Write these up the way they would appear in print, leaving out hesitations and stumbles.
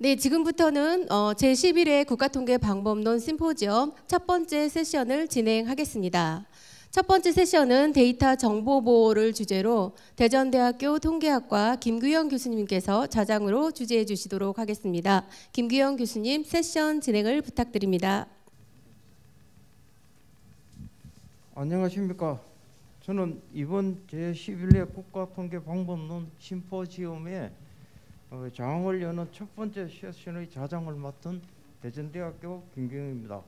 네, 지금부터는 제11회 국가통계방법론 심포지엄 첫 번째 세션을 진행하겠습니다. 첫 번째 세션은 데이터 정보보호를 주제로 대전대학교 통계학과 김규영 교수님께서 좌장으로 주재해 주시도록 하겠습니다. 김규영 교수님, 세션 진행을 부탁드립니다. 안녕하십니까. 저는 이번 제11회 국가통계방법론 심포지엄에 장을 여는 첫 번째 세션의 좌장을 맡은 대전대학교 김규영입니다.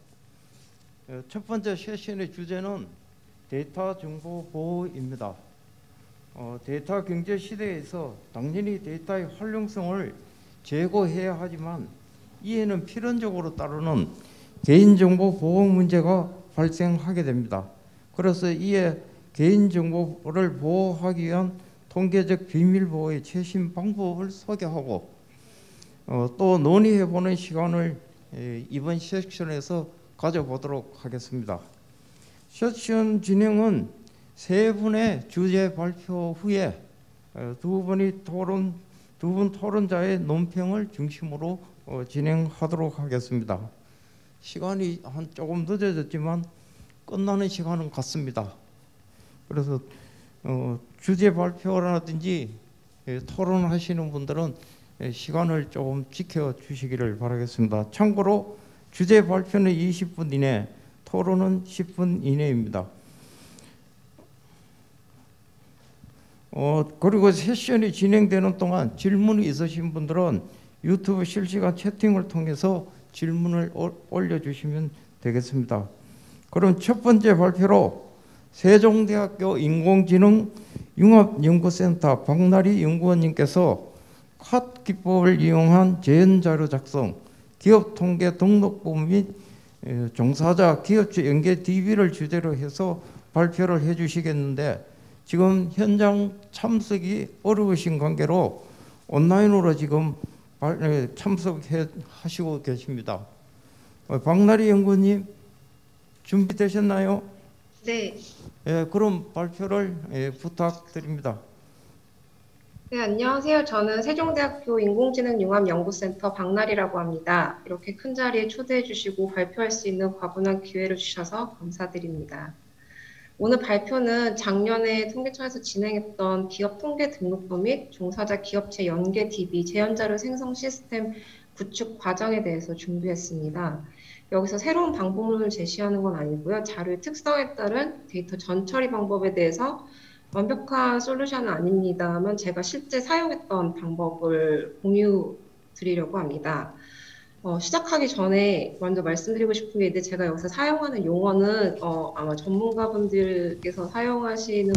첫 번째 세션의 주제는 데이터 정보 보호입니다. 데이터 경제 시대에서 당연히 데이터의 활용성을 제고해야 하지만 이에는 필연적으로 따르는 개인정보 보호 문제가 발생하게 됩니다. 그래서 이에 개인정보를 보호하기 위한 통계적 비밀보호의 최신 방법을 소개하고 또 논의해보는 시간을 이번 세션에서 가져보도록 하겠습니다. 세션 진행은 세 분의 주제 발표 후에 두 분 토론자의 논평을 중심으로 진행하도록 하겠습니다. 시간이 조금 늦어졌지만 끝나는 시간은 같습니다. 그래서 주제 발표라든지 토론하시는 분들은 시간을 조금 지켜주시기를 바라겠습니다. 참고로 주제 발표는 20분 이내, 토론은 10분 이내입니다. 그리고 세션이 진행되는 동안 질문이 있으신 분들은 유튜브 실시간 채팅을 통해서 질문을 올려주시면 되겠습니다. 그럼 첫 번째 발표로 세종대학교 인공지능융합연구센터 박나리 연구원님께서 컷 기법을 이용한 재현자료 작성, 기업통계 등록부 및 종사자 기업체 연계 DB를 주제로 해서 발표를 해주시겠는데 지금 현장 참석이 어려우신 관계로 온라인으로 지금 참석하시고 계십니다. 박나리 연구원님 준비되셨나요? 네. 그럼 발표를 부탁드립니다. 네, 안녕하세요. 저는 세종대학교 인공지능융합연구센터 박나리라고 합니다. 이렇게 큰 자리에 초대해 주시고 발표할 수 있는 과분한 기회를 주셔서 감사드립니다. 오늘 발표는 작년에 통계청에서 진행했던 기업 통계 등록부 및 종사자 기업체 연계 DB 재현자료 생성 시스템 구축 과정에 대해서 준비했습니다. 여기서 새로운 방법론을 제시하는 건 아니고요. 자료의 특성에 따른 데이터 전처리 방법에 대해서 완벽한 솔루션은 아닙니다만 제가 실제 사용했던 방법을 공유 드리려고 합니다. 시작하기 전에 먼저 말씀드리고 싶은 게 있는데 제가 여기서 사용하는 용어는 아마 전문가분들께서 사용하시는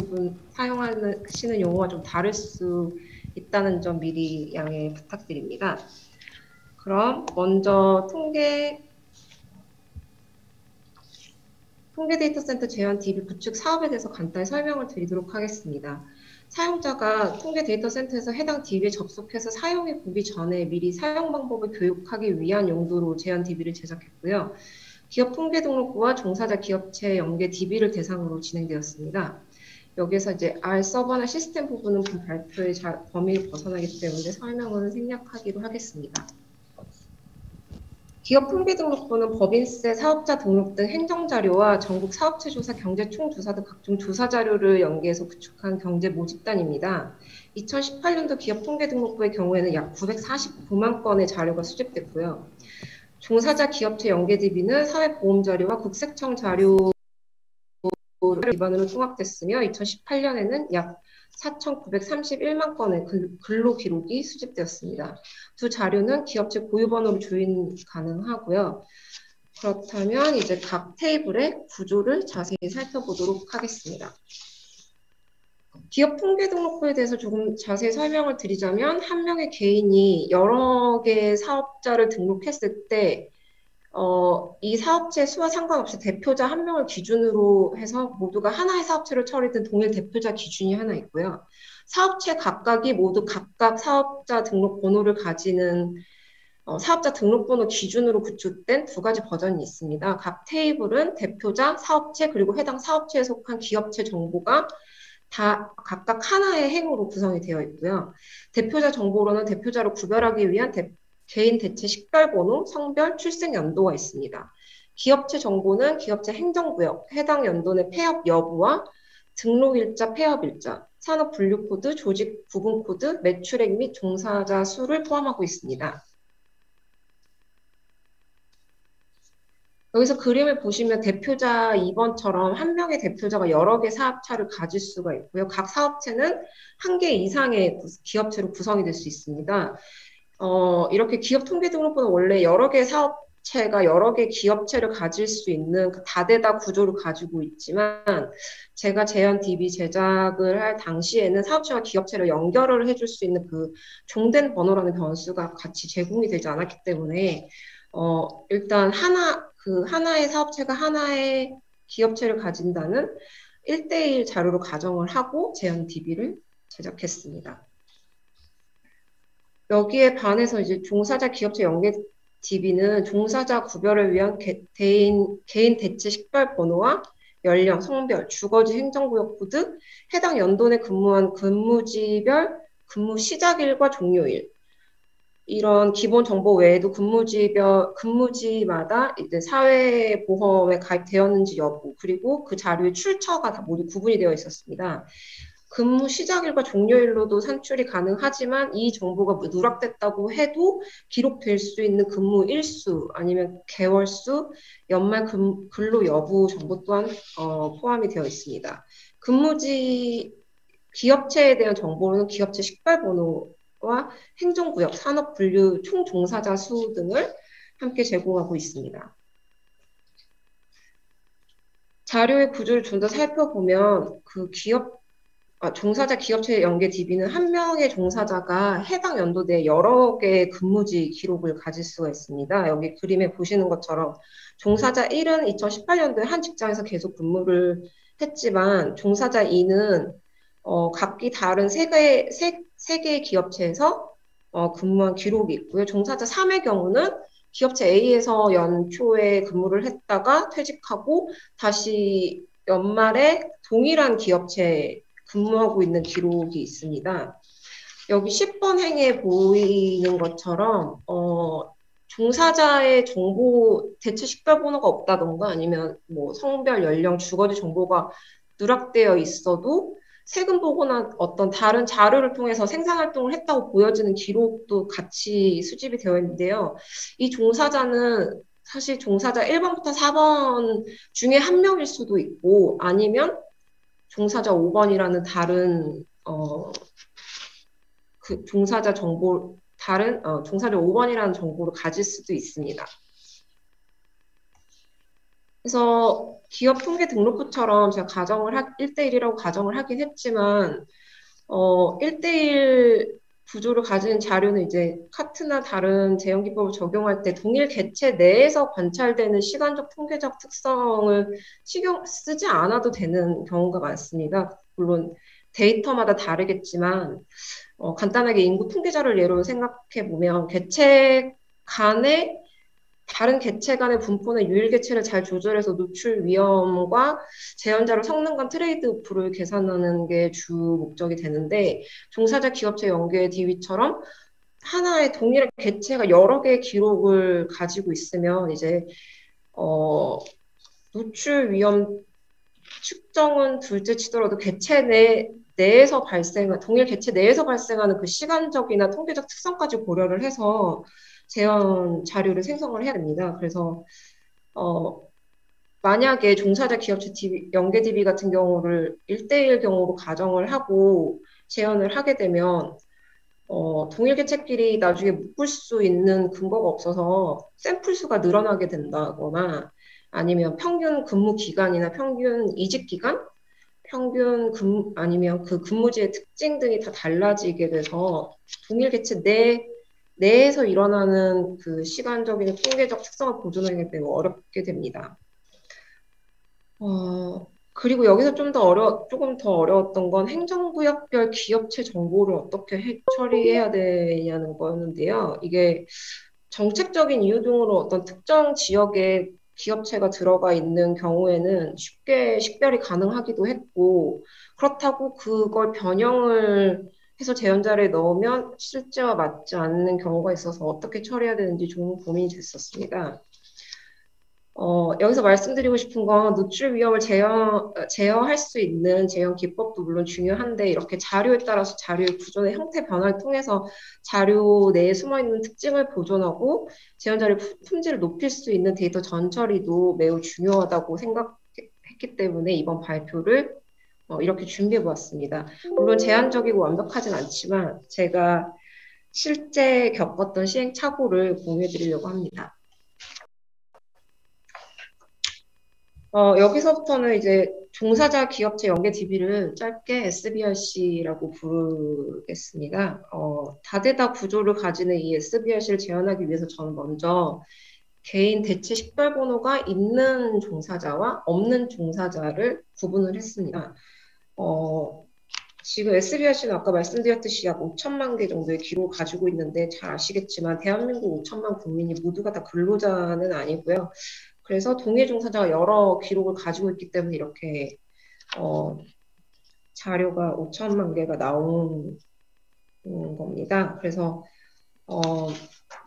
용어가 좀 다를 수 있다는 점 미리 양해 부탁드립니다. 그럼 먼저 통계 데이터센터 재현 DB 구축 사업에 대해서 간단히 설명을 드리도록 하겠습니다. 사용자가 통계 데이터센터에서 해당 DB에 접속해서 사용해 보기 전에 미리 사용 방법을 교육하기 위한 용도로 재현 DB를 제작했고요. 기업 통계 등록부와 종사자 기업체 연계 DB를 대상으로 진행되었습니다. 여기서 이제 R 서버나 시스템 부분은 본 발표의 범위를 벗어나기 때문에 설명은 생략하기로 하겠습니다. 기업 통계등록부는 법인세, 사업자 등록 등 행정자료와 전국 사업체 조사, 경제 총조사 등 각종 조사 자료를 연계해서 구축한 경제 모집단입니다. 2018년도 기업 통계등록부의 경우에는 약 949만 건의 자료가 수집됐고요. 종사자 기업체 연계 DB는 사회보험 자료와 국세청 자료 기반으로 통합됐으며 2018년에는 약 4,931만 건의 근로 기록이 수집되었습니다. 두 자료는 기업체 고유번호로 조인 가능하고요. 그렇다면 이제 각 테이블의 구조를 자세히 살펴보도록 하겠습니다. 기업 통계등록부에 대해서 조금 자세히 설명을 드리자면 한 명의 개인이 여러 개의 사업자를 등록했을 때 이 사업체 수와 상관없이 대표자 한 명을 기준으로 해서 모두가 하나의 사업체를 처리된 동일 대표자 기준이 하나 있고요. 사업체 각각이 모두 각각 사업자 등록 번호를 가지는 사업자 등록번호 기준으로 구축된 두 가지 버전이 있습니다. 각 테이블은 대표자, 사업체, 그리고 해당 사업체에 속한 기업체 정보가 다 각각 하나의 행으로 구성이 되어 있고요. 대표자 정보로는 대표자를 구별하기 위한 개인 대체 식별번호, 성별, 출생 연도가 있습니다. 기업체 정보는 기업체 행정구역, 해당 연도 내 폐업 여부와 등록일자, 폐업일자, 산업분류코드, 조직 구분코드, 매출액 및 종사자 수를 포함하고 있습니다. 여기서 그림을 보시면 대표자 2번처럼 한 명의 대표자가 여러 개 사업체를 가질 수가 있고요. 각 사업체는 한 개 이상의 기업체로 구성이 될 수 있습니다. 이렇게 기업 통계 등록부는 원래 여러 개 사업체가 여러 개 기업체를 가질 수 있는 그 다대다 구조를 가지고 있지만 제가 제한 DB 제작을 할 당시에는 사업체와 기업체를 연결을 해줄 수 있는 그 종된 번호라는 변수가 같이 제공이 되지 않았기 때문에 일단 하나의 사업체가 하나의 기업체를 가진다는 1대1 자료로 가정을 하고 제한 DB를 제작했습니다. 여기에 반해서 이제 종사자 기업체 연계 DB는 종사자 구별을 위한 개인 대체 식별 번호와 연령, 성별, 주거지 행정구역 코드, 해당 연도 내 근무한 근무지별 근무 시작일과 종료일, 이런 기본 정보 외에도 근무지마다 이제 사회보험에 가입되었는지 여부, 그리고 그 자료의 출처가 다 모두 구분이 되어 있었습니다. 근무 시작일과 종료일로도 산출이 가능하지만 이 정보가 누락됐다고 해도 기록될 수 있는 근무 일수 아니면 개월수, 연말 근로 여부 정보 또한 포함이 되어 있습니다. 기업체에 대한 정보는 기업체 식별번호와 행정구역, 산업분류, 총종사자 수 등을 함께 제공하고 있습니다. 자료의 구조를 좀 더 살펴보면 종사자 기업체 연계 DB는 한 명의 종사자가 해당 연도 내 여러 개의 근무지 기록을 가질 수가 있습니다. 여기 그림에 보시는 것처럼 종사자 1은 2018년도에 한 직장에서 계속 근무를 했지만 종사자 2는 각기 다른 세 개의 기업체에서 근무한 기록이 있고요. 종사자 3의 경우는 기업체 A에서 연초에 근무를 했다가 퇴직하고 다시 연말에 동일한 기업체에 근무하고 있는 기록이 있습니다. 여기 10번 행에 보이는 것처럼 종사자의 정보 대체 식별번호가 없다던가 아니면 뭐 성별, 연령, 주거지 정보가 누락되어 있어도 세금 보고나 어떤 다른 자료를 통해서 생산활동을 했다고 보여지는 기록도 같이 수집이 되어 있는데요. 이 종사자는 사실 종사자 1번부터 4번 중에 한 명일 수도 있고 아니면 종사자 5번이라는 다른 종사자 5번이라는 정보를 가질 수도 있습니다. 그래서 기업 통계 등록부처럼 제가 1대1이라고 가정을 하긴 했지만 1대1 구조를 가진 자료는 이제 카트나 다른 재형 기법을 적용할 때 동일 객체 내에서 관찰되는 시간적 통계적 특성을 신경 쓰지 않아도 되는 경우가 많습니다. 물론 데이터마다 다르겠지만 간단하게 인구 통계자를 예로 생각해 보면 다른 객체 간의 분포는 유일 객체를 잘 조절해서 노출 위험과 재현자로 성능간 트레이드오프를 계산하는 게 주 목적이 되는데 종사자 기업체 연계 DB처럼 하나의 동일한 객체가 여러 개의 기록을 가지고 있으면 이제 노출 위험 측정은 둘째 치더라도 동일 객체 내에서 발생하는 그 시간적이나 통계적 특성까지 고려를 해서 재현 자료를 생성을 해야 됩니다. 그래서 만약에 종사자 기업체 연계 DB 같은 경우를 1대1 경우로 가정을 하고 재현을 하게 되면 동일 객체끼리 나중에 묶을 수 있는 근거가 없어서 샘플 수가 늘어나게 된다거나 아니면 평균 근무 기간이나 평균 이직 기간, 아니면 그 근무지의 특징 등이 다 달라지게 돼서 동일 객체 내에서 일어나는 그 시간적인 통계적 특성을 보존하기 때문에 어렵게 됩니다. 그리고 여기서 조금 더 어려웠던 건 행정구역별 기업체 정보를 어떻게 처리해야 되냐는 거였는데요. 이게 정책적인 이유 등으로 어떤 특정 지역에 기업체가 들어가 있는 경우에는 쉽게 식별이 가능하기도 했고, 그렇다고 그걸 변형을 해서 제한 자료에 넣으면 실제와 맞지 않는 경우가 있어서 어떻게 처리해야 되는지 좀 고민이 됐었습니다. 여기서 말씀드리고 싶은 건 노출 위험을 제어할 수 있는 제형 기법도 물론 중요한데 이렇게 자료에 따라서 자료의 구조의 형태 변화를 통해서 자료 내에 숨어있는 특징을 보존하고 제한 자료의 품질을 높일 수 있는 데이터 전처리도 매우 중요하다고 생각했기 때문에 이번 발표를 이렇게 준비해 보았습니다. 물론 제한적이고 완벽하진 않지만 제가 실제 겪었던 시행착오를 공유해 드리려고 합니다. 여기서부터는 이제 종사자 기업체 연계 DB를 짧게 SBRC라고 부르겠습니다. 다대다 구조를 가지는 이 SBRC를 재현하기 위해서 저는 먼저 개인 대체 식별번호가 있는 종사자와 없는 종사자를 구분을 했습니다. 지금 SBRC는 아까 말씀드렸듯이 약 5천만 개 정도의 기록을 가지고 있는데 잘 아시겠지만 대한민국 5천만 국민이 모두가 다 근로자는 아니고요. 그래서 동일 종사자가 여러 기록을 가지고 있기 때문에 이렇게 자료가 5천만 개가 나오는 겁니다. 그래서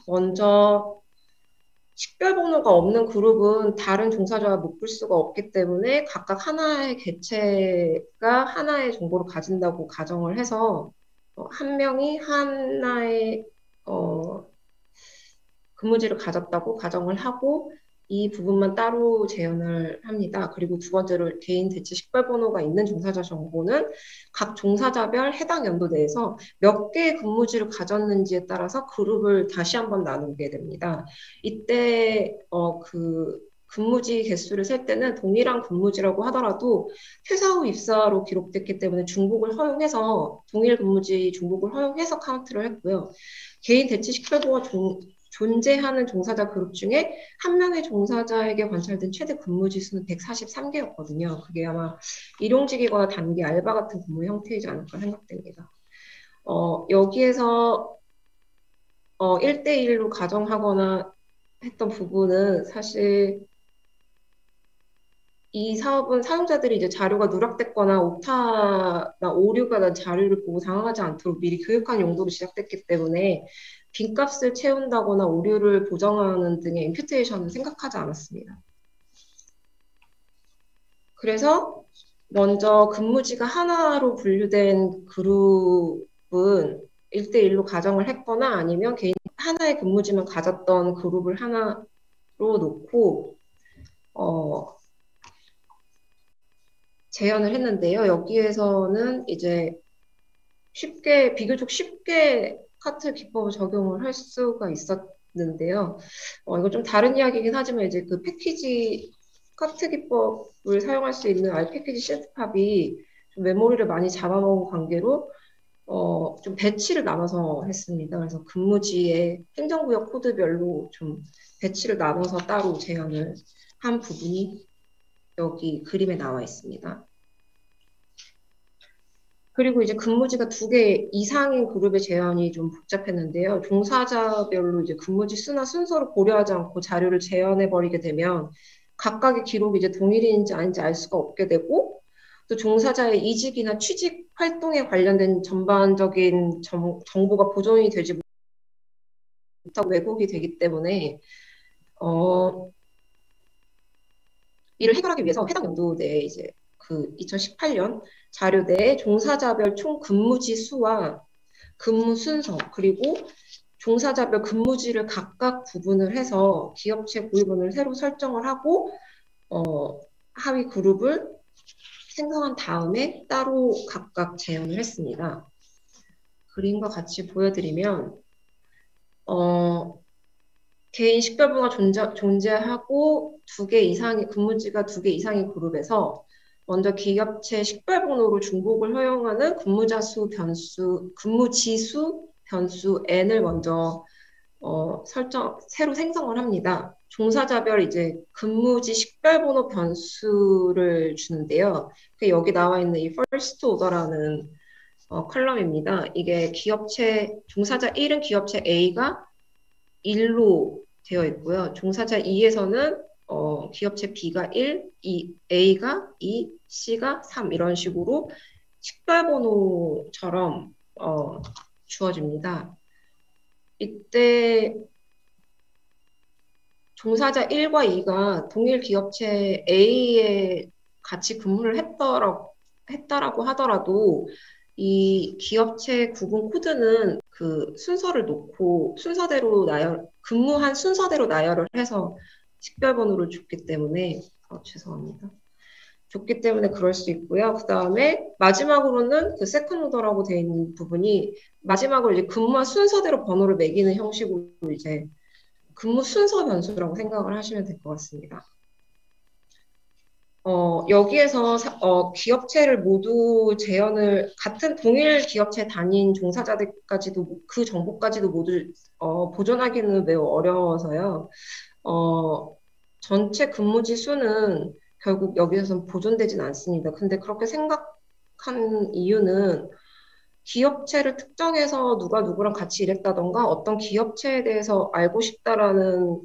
먼저 식별번호가 없는 그룹은 다른 종사자와 묶을 수가 없기 때문에 각각 하나의 개체가 하나의 정보를 가진다고 가정을 해서 한 명이 하나의 근무지를 가졌다고 가정을 하고 이 부분만 따로 재현을 합니다. 그리고 두 번째로 개인 대체 식별번호가 있는 종사자 정보는 각 종사자별 해당 연도 내에서 몇 개의 근무지를 가졌는지에 따라서 그룹을 다시 한번 나누게 됩니다. 이때 그 근무지 개수를 셀 때는 동일한 근무지라고 하더라도 퇴사 후 입사로 기록됐기 때문에 중복을 허용해서 동일 근무지 중복을 허용해서 카운트를 했고요. 개인 대체 식별번호가 존재하는 종사자 그룹 중에 한 명의 종사자에게 관찰된 최대 근무지 수는 143개였거든요. 그게 아마 일용직이거나 단기 알바 같은 근무 형태이지 않을까 생각됩니다. 여기에서 1대1로 가정하거나 했던 부분은 사실 이 사업은 사용자들이 이제 자료가 누락됐거나 오타나 오류가 난 자료를 보고 당황하지 않도록 미리 교육한 용도로 시작됐기 때문에 빈값을 채운다거나 오류를 보정하는 등의 임퓨테이션을 생각하지 않았습니다. 그래서 먼저 근무지가 하나로 분류된 그룹은 1대1로 가정을 했거나 아니면 개인 하나의 근무지만 가졌던 그룹을 하나로 놓고 재현을 했는데요. 여기에서는 이제 비교적 쉽게 카트 기법을 적용을 할 수가 있었는데요. 이거 좀 다른 이야기이긴 하지만 이제 그 패키지 카트 기법을 사용할 수 있는 R 패키지 시트팝이 좀 메모리를 많이 잡아먹은 관계로 좀 배치를 나눠서 했습니다. 그래서 근무지의 행정구역 코드별로 좀 배치를 나눠서 따로 재현을 한 부분이 여기 그림에 나와 있습니다. 그리고 이제 근무지가 2개 이상인 그룹의 재현이 좀 복잡했는데요. 종사자별로 이제 근무지 수나 순서를 고려하지 않고 자료를 재현해버리게 되면 각각의 기록이 이제 동일인지 아닌지 알 수가 없게 되고 또 종사자의 이직이나 취직 활동에 관련된 전반적인 정보가 보존이 되지 못하고 왜곡이 되기 때문에 이를 해결하기 위해서 해당 연도 내에 이제 그 2018년 자료 내에 종사자별 총 근무지 수와 근무 순서 그리고 종사자별 근무지를 각각 구분을 해서 기업체 고유번호를 새로 설정을 하고 하위 그룹을 생성한 다음에 따로 각각 재현을 했습니다. 그림과 같이 보여드리면 개인 식별번호가 존재하고 2개 이상의 근무지가 2개 이상의 그룹에서 먼저 기업체 식별번호로 중복을 허용하는 근무지수 변수 n을 먼저 새로 생성을 합니다. 종사자별 이제 근무지 식별번호 변수를 주는데요. 여기 나와 있는 이 first order라는 컬럼입니다. 이게 종사자 1은 기업체 A가 1로 되어 있고요. 종사자 2에서는 기업체 B가 1, A가 2, C가 3 이런 식으로 식별번호처럼 주어집니다. 이때 종사자 1과 2가 동일 기업체 A에 같이 근무를 했다라고 하더라도 이 기업체 구분 코드는 그 순서를 놓고 근무한 순서대로 나열을 해서 식별번호를 줬기 때문에 죄송합니다. 줬기 때문에 그럴 수 있고요. 그 다음에 마지막으로는 그 세컨 오더라고 되어 있는 부분이 마지막으로 이제 근무한 순서대로 번호를 매기는 형식으로 이제 근무 순서 변수라고 생각을 하시면 될 것 같습니다. 여기에서 기업체를 모두 같은 동일 기업체 다닌 종사자들까지도 그 정보까지도 모두 보존하기는 매우 어려워서요. 전체 근무지 수는 결국 여기에서는 보존되진 않습니다. 근데 그렇게 생각한 이유는 기업체를 특정해서 누가 누구랑 같이 일했다던가 어떤 기업체에 대해서 알고 싶다라는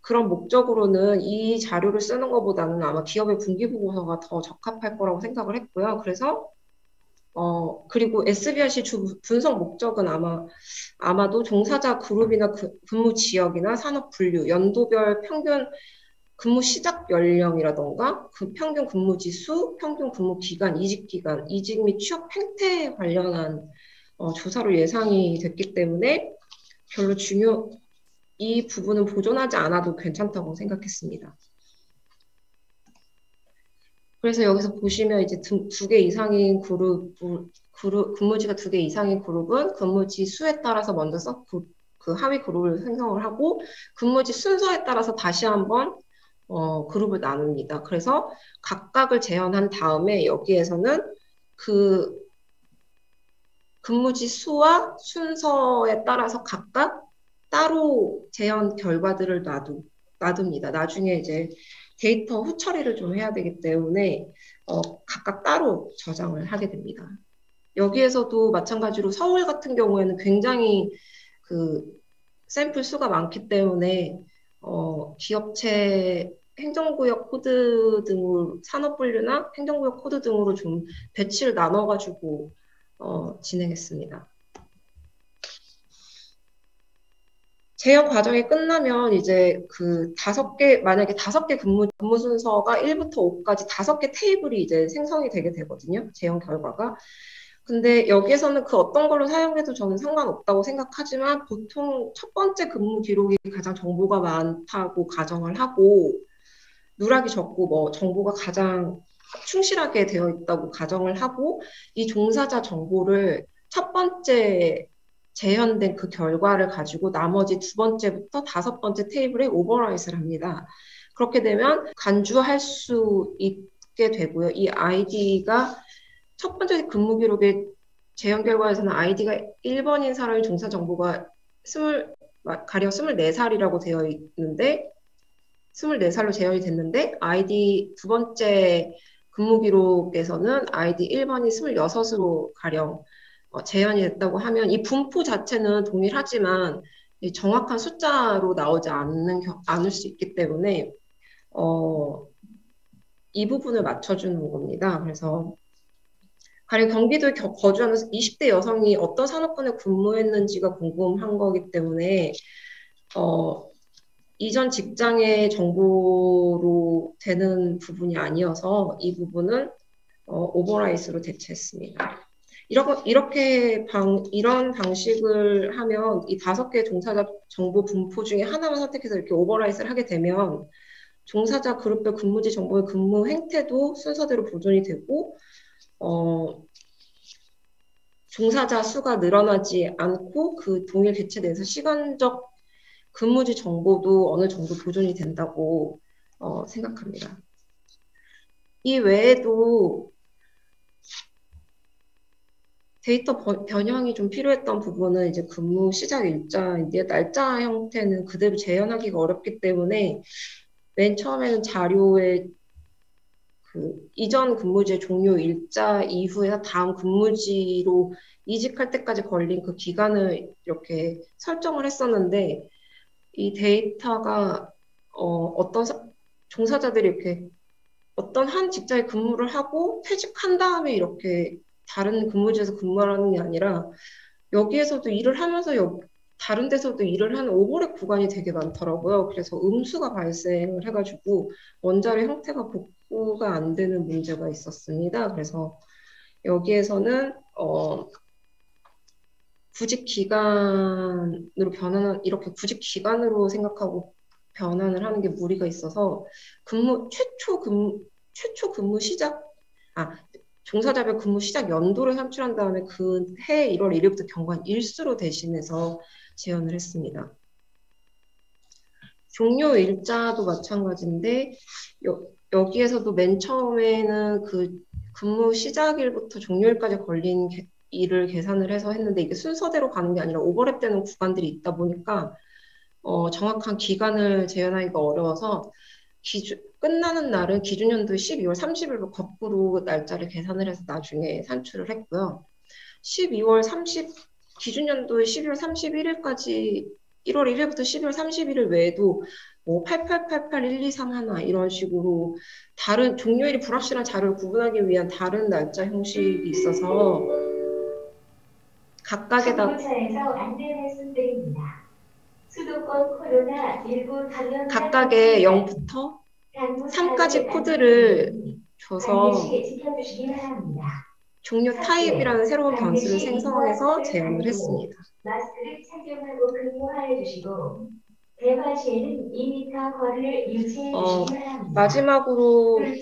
그런 목적으로는 이 자료를 쓰는 것보다는 아마 기업의 분기보고서가 더 적합할 거라고 생각을 했고요. 그래서 그리고 SBRC 분석 목적은 아마도 종사자 그룹이나 근무 지역이나 산업 분류, 연도별 평균 근무 시작 연령이라던가 그 평균 근무지 수, 평균 근무 기간, 이직 기간, 이직 및 취업 행태에 관련한 조사로 예상이 됐기 때문에 별로 이 부분은 보존하지 않아도 괜찮다고 생각했습니다. 그래서 여기서 보시면 이제 두 개 이상인 근무지가 2개 이상인 그룹은 근무지 수에 따라서 먼저 그 하위 그룹을 생성을 하고 근무지 순서에 따라서 다시 한번 그룹을 나눕니다. 그래서 각각을 재현한 다음에 여기에서는 그 근무지 수와 순서에 따라서 각각 따로 재현 결과들을 놔둡니다. 나중에 이제 데이터 후처리를 좀 해야 되기 때문에 각각 따로 저장을 하게 됩니다. 여기에서도 마찬가지로 서울 같은 경우에는 굉장히 그 샘플 수가 많기 때문에 기업체 행정구역 코드 등으로 산업분류나 행정구역 코드 등으로 좀 배치를 나눠가지고 진행했습니다. 재현 과정이 끝나면 이제 만약에 5개 근무 순서가 1부터 5까지 5개 테이블이 이제 생성이 되게 되거든요. 재현 결과가. 근데 여기에서는 그 어떤 걸로 사용해도 저는 상관없다고 생각하지만 보통 첫 번째 근무 기록이 가장 정보가 많다고 가정을 하고 누락이 적고 뭐 정보가 가장 충실하게 되어 있다고 가정을 하고 이 종사자 정보를 첫 번째 재현된 그 결과를 가지고 나머지 2번째부터 5번째 테이블에 오버라이트를 합니다. 그렇게 되면 간주할 수 있게 되고요. 이 아이디가 첫 번째 근무 기록의 재현 결과에서는 아이디가 1번인 사람의 종사 정보가 가령 24살이라고 되어 있는데 24살로 재현이 됐는데 아이디 2번째 근무 기록에서는 아이디 1번이 26으로 가령 재현이 됐다고 하면 이 분포 자체는 동일하지만 정확한 숫자로 나오지 않을 수 있기 때문에 이 부분을 맞춰주는 겁니다. 그래서 가령 경기도에 거주하는 20대 여성이 어떤 산업군에 근무했는지가 궁금한 거기 때문에 이전 직장의 정보로 되는 부분이 아니어서 이 부분은 오버라이트로 대체했습니다. 이런 방식을 하면 이 5개 종사자 정보 분포 중에 하나만 선택해서 이렇게 오버라이트를 하게 되면 종사자 그룹별 근무지 정보의 근무 행태도 순서대로 보존이 되고 종사자 수가 늘어나지 않고 그 동일 개체 내에서 시간적 근무지 정보도 어느 정도 보존이 된다고 생각합니다. 이 외에도 데이터 변형이 좀 필요했던 부분은 이제 근무 시작 일자인데 날짜 형태는 그대로 재현하기가 어렵기 때문에 맨 처음에는 자료에 그 이전 근무지의 종료 일자 이후에 다음 근무지로 이직할 때까지 걸린 그 기간을 이렇게 설정을 했었는데 이 데이터가 어떤 종사자들이 이렇게 어떤 한 직장에 근무를 하고 퇴직한 다음에 이렇게 다른 근무지에서 근무하는 게 아니라 여기에서도 일을 하면서 다른 데서도 일을 하는 오버랩 구간이 되게 많더라고요. 그래서 음수가 발생을 해가지고 원자료 형태가 복구가 안 되는 문제가 있었습니다. 그래서 여기에서는 구직 기간으로 이렇게 구직 기간으로 생각하고 변환을 하는 게 무리가 있어서 최초 근무 시작, 종사자별 근무 시작 연도를 산출한 다음에 그 해 1월 1일부터 경관 일수로 대신해서 제언을 했습니다. 종료 일자도 마찬가지인데 여기에서도 맨 처음에는 그 근무 시작일부터 종료일까지 걸린 일을 계산을 해서 했는데 이게 순서대로 가는 게 아니라 오버랩되는 구간들이 있다 보니까 정확한 기간을 재현하기가 어려워서 끝나는 날은 기준연도 12월 30일로 거꾸로 날짜를 계산을 해서 나중에 산출을 했고요. 12월 30 기준연도의 12월 31일까지 1월 1일부터 12월 31일 외에도 뭐 8888, 123 하나 이런 식으로 다른 종료일이 불확실한 자료를 구분하기 위한 다른 날짜 형식이 있어서 각각에다 각각의 0부터 3까지 코드를 줘서 종료 타입이라는 새로운 변수를 생성해서 제안을 했습니다. 마스크를 착용하고 근무하여 주시고 대화 시에는 2m 거리를 유지해 주시기 바랍니다. 마지막으로는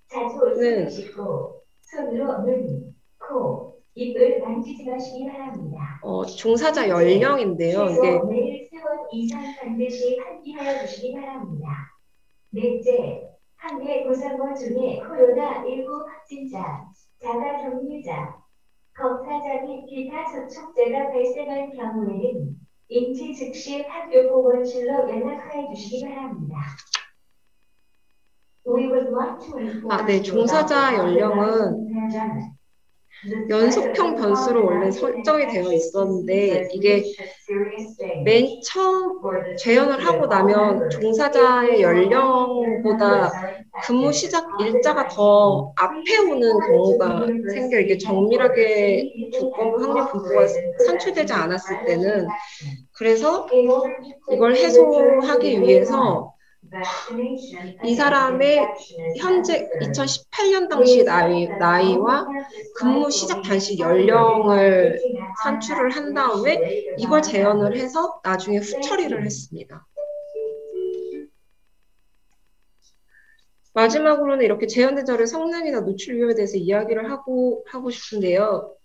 자주 손을 씻고 손으로 눈, 코, 입을 만지지 마시기 바랍니다. 종사자 연령인데요. 이게 매일 3번 이상 반드시 환기하여 주시기 바랍니다. 넷째, 한해 구성원 중에 코로나19 확진자, 자가 격리자, 검사자 및 기타 접촉자가 발생할 경우에는 인지 즉시 학교 보건실로 연락하여 주시기 바랍니다. 네, 종사자 연령은 연속형 변수로 원래 설정이 되어 있었는데 이게 맨 처음 재현을 하고 나면 종사자의 연령보다 근무 시작 일자가 더 앞에 오는 경우가 생겨 이게 정밀하게 조건부 확률 분포가 산출되지 않았을 때는 그래서 이걸 해소하기 위해서 이 사람의 현재 2018년 당시 나이와 근무 시작 당시 연령을 산출을 한 다음에 이걸 재현을 해서 나중에 후처리를 했습니다. 마지막으로는 이렇게 재현된 자료의 성능이나 노출 위험에 대해서 이야기를 하고 싶은데요.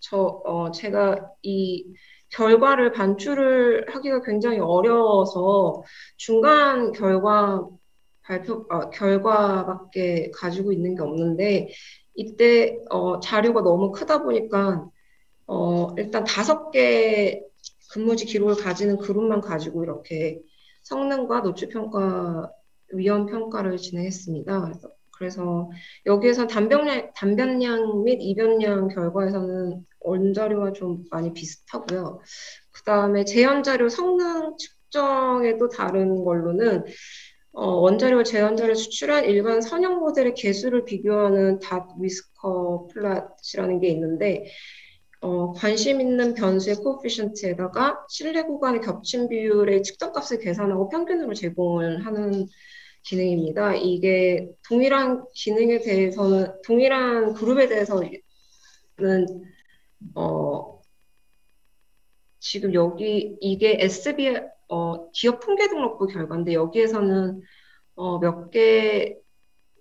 제가 이 결과를 반출을 하기가 굉장히 어려워서 중간 결과밖에 가지고 있는 게 없는데 이때 자료가 너무 크다 보니까 일단 5개 근무지 기록을 가지는 그룹만 가지고 이렇게 성능과 노출평가, 위험평가를 진행했습니다. 그래서 여기에서 단변량 및 이변량 결과에서는 원자료와 좀 많이 비슷하고요. 그 다음에 재현자료 성능 측정에도 다른 걸로는 원자료, 재현자료 수출한 일반 선형 모델의 개수를 비교하는 닷 위스커 플랫이라는 게 있는데 관심 있는 변수의 코에피션트에다가 신뢰 구간의 겹침 비율의 측정값을 계산하고 평균으로 제공을 하는 기능입니다. 이게 동일한 기능에 대해서는 동일한 그룹에 대해서는 지금 여기 이게 SB 기업 통계등록부 결과인데 여기에서는 몇 개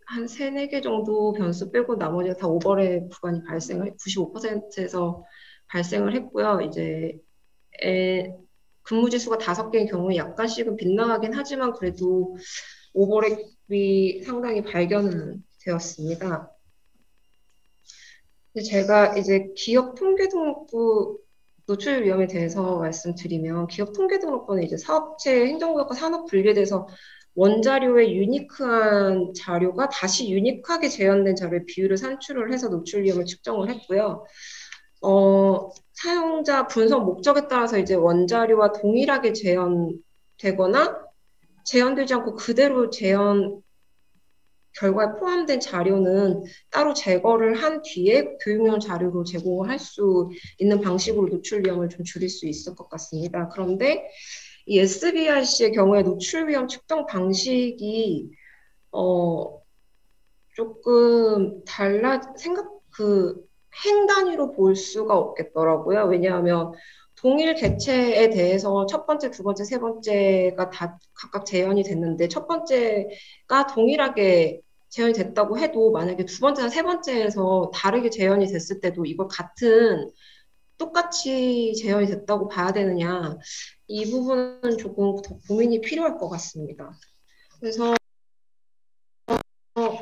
한 3, 4개 정도 변수 빼고 나머지가 다 오버랩 구간이 95%에서 발생을 했고요. 이제 근무지수가 5개인 경우에 약간씩은 빗나가긴 하지만 그래도 오버랩이 상당히 발견은 되었습니다. 제가 이제 기업 통계등록부 노출 위험에 대해서 말씀드리면 기업 통계등록부는 이제 사업체 행정구역과 산업 분리에 대해서 원자료의 유니크한 자료가 다시 유니크하게 재현된 자료의 비율을 산출을 해서 노출 위험을 측정을 했고요. 사용자 분석 목적에 따라서 이제 원자료와 동일하게 재현되거나 재현되지 않고 그대로 재현되는 결과에 포함된 자료는 따로 제거를 한 뒤에 교육용 자료로 제공을 할 수 있는 방식으로 노출 위험을 좀 줄일 수 있을 것 같습니다. 그런데 이 SBRC의 경우에 노출 위험 측정 방식이 조금 행 단위로 볼 수가 없겠더라고요. 왜냐하면 동일 개체에 대해서 첫 번째, 두 번째, 세 번째가 다 각각 재현이 됐는데 첫 번째가 동일하게 재현이 됐다고 해도 만약에 두 번째나 세 번째에서 다르게 재현이 됐을 때도 이걸 똑같이 재현이 됐다고 봐야 되느냐, 이 부분은 조금 더 고민이 필요할 것 같습니다. 그래서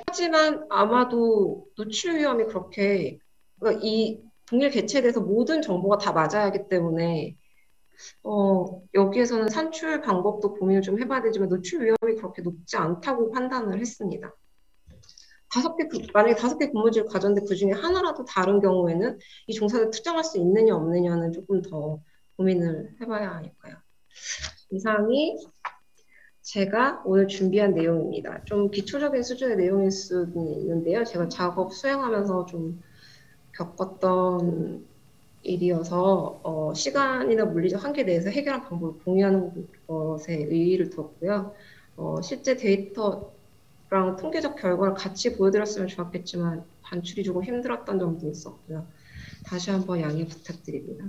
하지만 아마도 노출 위험이 그렇게 그러니까 이 동일 개체에 대해서 모든 정보가 다 맞아야 하기 때문에 여기에서는 산출 방법도 고민을 좀 해봐야 되지만 노출 위험이 그렇게 높지 않다고 판단을 했습니다. 만약에 5개 근무지를 가졌는데 그 중에 하나라도 다른 경우에는 이 종사를 특정할 수 있느냐 없느냐는 조금 더 고민을 해봐야 하니까요. 이상이 제가 오늘 준비한 내용입니다. 좀 기초적인 수준의 내용일 수는 있는데요. 제가 작업 수행하면서 좀 겪었던 일이어서 시간이나 물리적 한계에 대해서 해결한 방법을 공유하는 것에 의의를 두었고요. 실제 데이터랑 통계적 결과를 같이 보여드렸으면 좋았겠지만 반출이 조금 힘들었던 점도 있었고요. 다시 한번 양해 부탁드립니다.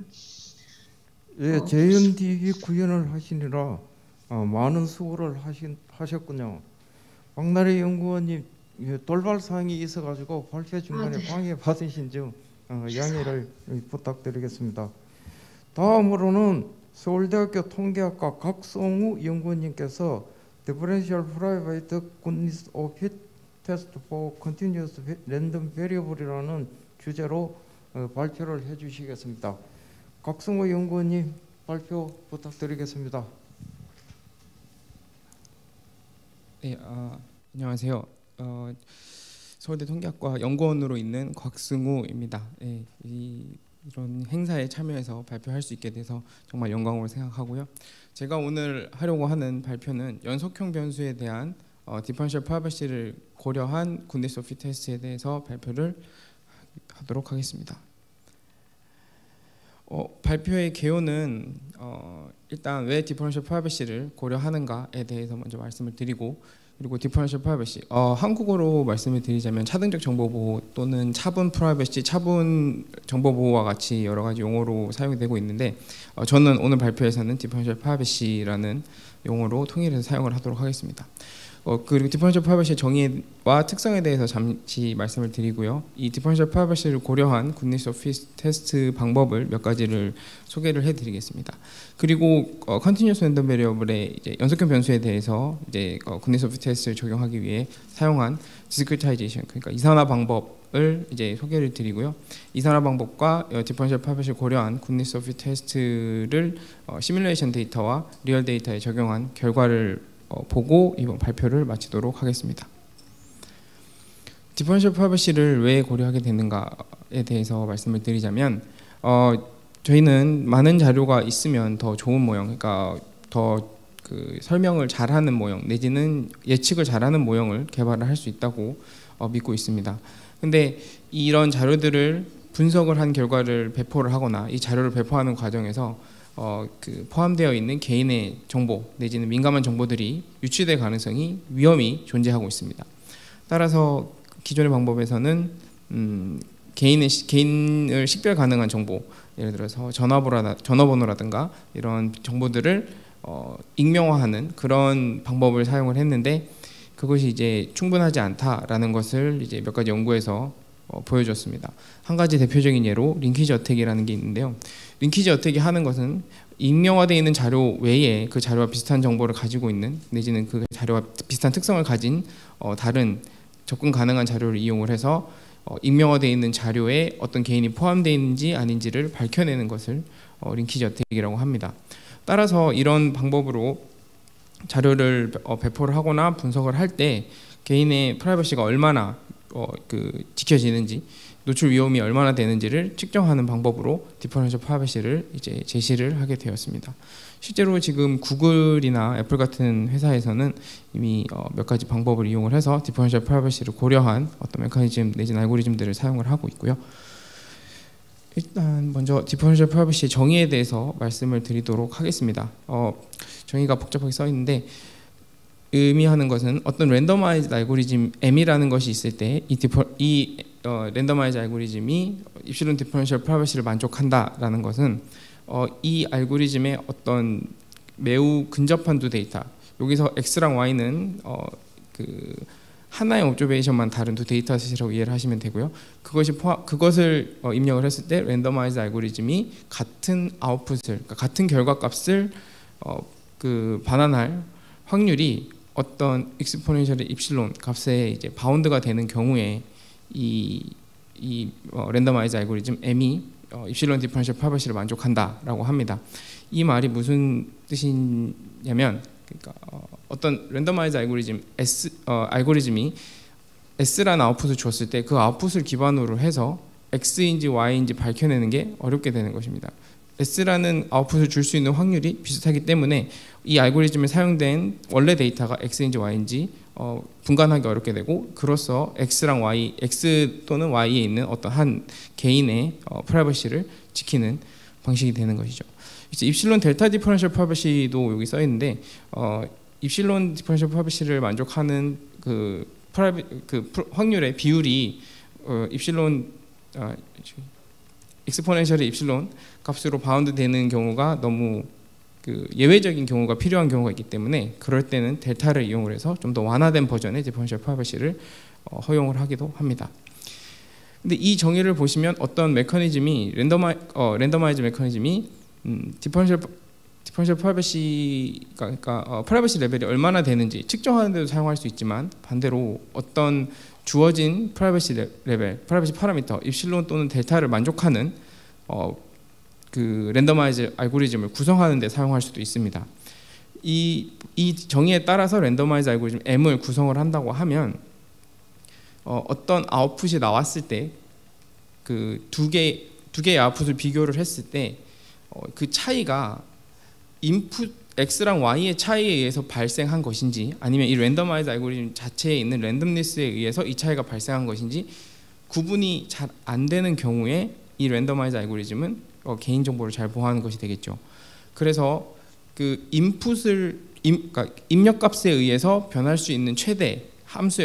예, JNDE 구현을 하시느라 많은 수고를 하셨군요. 박나래 연구원님 돌발 사항이 있어가지고 발표 중간에 네. 방해 받으신 점 양해를 부탁드리겠습니다. 다음으로는 서울대학교 통계학과 각성우 연구원님께서 Differential Private Goodness of Fit Test for Continuous Random Variable이라는 주제로 발표를 해주시겠습니다. 각성우 연구원님 발표 부탁드리겠습니다. 네, 안녕하세요. 서울대 통계학과 연구원으로 있는 곽승우입니다. 네, 이런 행사에 참여해서 발표할 수 있게 돼서 정말 영광으로 생각하고요. 제가 오늘 하려고 하는 발표는 연속형 변수에 대한 디퍼런셜 프라이버시를 고려한 굿니스 오브 핏 테스트에 대해서 발표를 하도록 하겠습니다. 발표의 개요는 일단 왜 디퍼런셜 프라이버시를 고려하는가에 대해서 먼저 말씀을 드리고, 그리고 디퍼런셜 프라이버시 한국어로 말씀을 드리자면 차등적 정보 보호 또는 차분 프라이버시, 차분 정보 보호와 같이 여러 가지 용어로 사용되고 있는데 저는 오늘 발표에서는 디퍼런셜 프라이버시라는 용어로 통일해서 사용을 하도록 하겠습니다. 그리고 디퍼런셜 프라이버시의 정의와 특성에 대해서 잠시 말씀을 드리고요. 이 디퍼런셜 프라이버시를 고려한 굿니스 오브 핏 테스트 방법을 몇 가지를 소개를 해드리겠습니다. 그리고 컨티뉴어스 랜덤 베리어블의 이제 연속형 변수에 대해서 이제 굿니스 오브 핏 테스트를 적용하기 위해 사용한 디스크리타이제이션, 그러니까 이산화 방법을 이제 소개를 드리고요. 이산화 방법과 디퍼런셜 프라이버시를 고려한 굿니스 오브 핏 테스트를 시뮬레이션 데이터와 리얼 데이터에 적용한 결과를 보고 이번 발표를 마치도록 하겠습니다. 디퍼런셜 프라이버시를 왜 고려하게 되는가에 대해서 말씀을 드리자면 저희는 많은 자료가 있으면 더 좋은 모형, 그러니까 더 설명을 잘하는 모형 내지는 예측을 잘하는 모형을 개발을 할 수 있다고 믿고 있습니다. 근데 이런 자료들을 분석을 한 결과를 배포를 하거나 이 자료를 배포하는 과정에서 포함되어 있는 개인의 정보 내지는 민감한 정보들이 유출될 가능성이 위험이 존재하고 있습니다. 따라서 기존의 방법에서는 개인을 식별 가능한 정보, 예를 들어서 전화번호라든가 이런 정보들을 익명화하는 그런 방법을 사용을 했는데 그것이 이제 충분하지 않다라는 것을 이제 몇 가지 연구에서 보여줬습니다. 한 가지 대표적인 예로 링키지 어택이라는 게 있는데요. 링키지 어택이 하는 것은 익명화되어 있는 자료 외에 그 자료와 비슷한 정보를 가지고 있는 내지는 그 자료와 비슷한 특성을 가진 다른 접근 가능한 자료를 이용을 해서 익명화되어 있는 자료에 어떤 개인이 포함되어 있는지 아닌지를 밝혀내는 것을 링키지 어택이라고 합니다. 따라서 이런 방법으로 자료를 배포를 하거나 분석을 할 때 개인의 프라이버시가 얼마나 지켜지는지, 노출 위험이 얼마나 되는지를 측정하는 방법으로 디퍼런셜 프라이버시를 이제 제시를 하게 되었습니다. 실제로 지금 구글이나 애플 같은 회사에서는 이미 몇 가지 방법을 이용을 해서 디퍼런셜 프라이버시를 고려한 어떤 메커니즘 내지는 알고리즘들을 사용을 하고 있고요. 일단 먼저 디퍼런셜 프라이버시의 정의에 대해서 말씀을 드리도록 하겠습니다. 정의가 복잡하게 써 있는데 의미하는 것은 어떤 랜더마이즈 알고리즘 M이라는 것이 있을 때 이 랜더마이즈 알고리즘이 입실론 디퍼런셜 프라이버시를 만족한다라는 것은 이 알고리즘의 어떤 매우 근접한 두 데이터, 여기서 X랑 Y는 그 하나의 옵저베이션만 다른 두 데이터셋이라고 이해를 하시면 되고요. 그것을 입력을 했을 때 랜더마이즈 알고리즘이 같은 아웃풋을, 그러니까 같은 결과값을 그 반환할 확률이 어떤 익스포넨셜의 입실론 값에 이제 바운드가 되는 경우에 이 랜더마이즈 알고리즘 M이 입실론 디퍼런셜 프라이버시를 만족한다라고 합니다. 이 말이 무슨 뜻이냐면, 그러니까 어떤 랜더마이즈 알고리즘 알고리즘이 S라는 아웃풋을 줬을 때 그 아웃풋을 기반으로 해서 X인지 Y인지 밝혀내는 게 어렵게 되는 것입니다. S라는 아웃풋을 줄 수 있는 확률이 비슷하기 때문에 이 알고리즘에 사용된 원래 데이터가 X인지 Y인지 분간하기 어렵게 되고, 그로써 X랑 Y, X 또는 Y에 있는 어떤 한 개인의 프라이버시를 지키는 방식이 되는 것이죠. 이제 입실론 델타 디퍼런셜 프라이버시도 여기 써 있는데, 입실론 디퍼런셜 프라이버시를 만족하는 그 확률의 비율이 입실론 익스포넨셜의 입실론 값으로 바운드 되는 경우가 너무 그 예외적인 경우가 필요한 경우가 있기 때문에, 그럴 때는 델타를 이용을 해서 좀 더 완화된 버전의 디퍼런셜 프라이버시를 허용을 하기도 합니다. 근데 이 정의를 보시면 어떤 메커니즘이 랜더마이즈 메커니즘이 디퍼런셜 프라이버시가, 그러니까 프라이버시 레벨이 얼마나 되는지 측정하는 데도 사용할 수 있지만, 반대로 어떤 주어진 프라이버시 레벨, 프라이버시 파라미터 입실론 또는 델타를 만족하는 그 랜더마이즈 알고리즘을 구성하는 데 사용할 수도 있습니다. 이 정의에 따라서 랜더마이즈 알고리즘 M을 구성을 한다고 하면 어떤 아웃풋이 나왔을 때 그 두 개의 아웃풋을 비교를 했을 때 그 차이가 인풋 X랑 Y의 차이에 의해서 발생한 것인지, 아니면 이 랜더마이즈 알고리즘 자체에 있는 랜덤니스에 의해서 이 차이가 발생한 것인지 구분이 잘 안 되는 경우에 이 랜더마이즈 알고리즘은 개인 정보를 잘 보호하는 것이 되겠죠. 그래서 그 그러니까 입력값에 의해서 변할 수 있는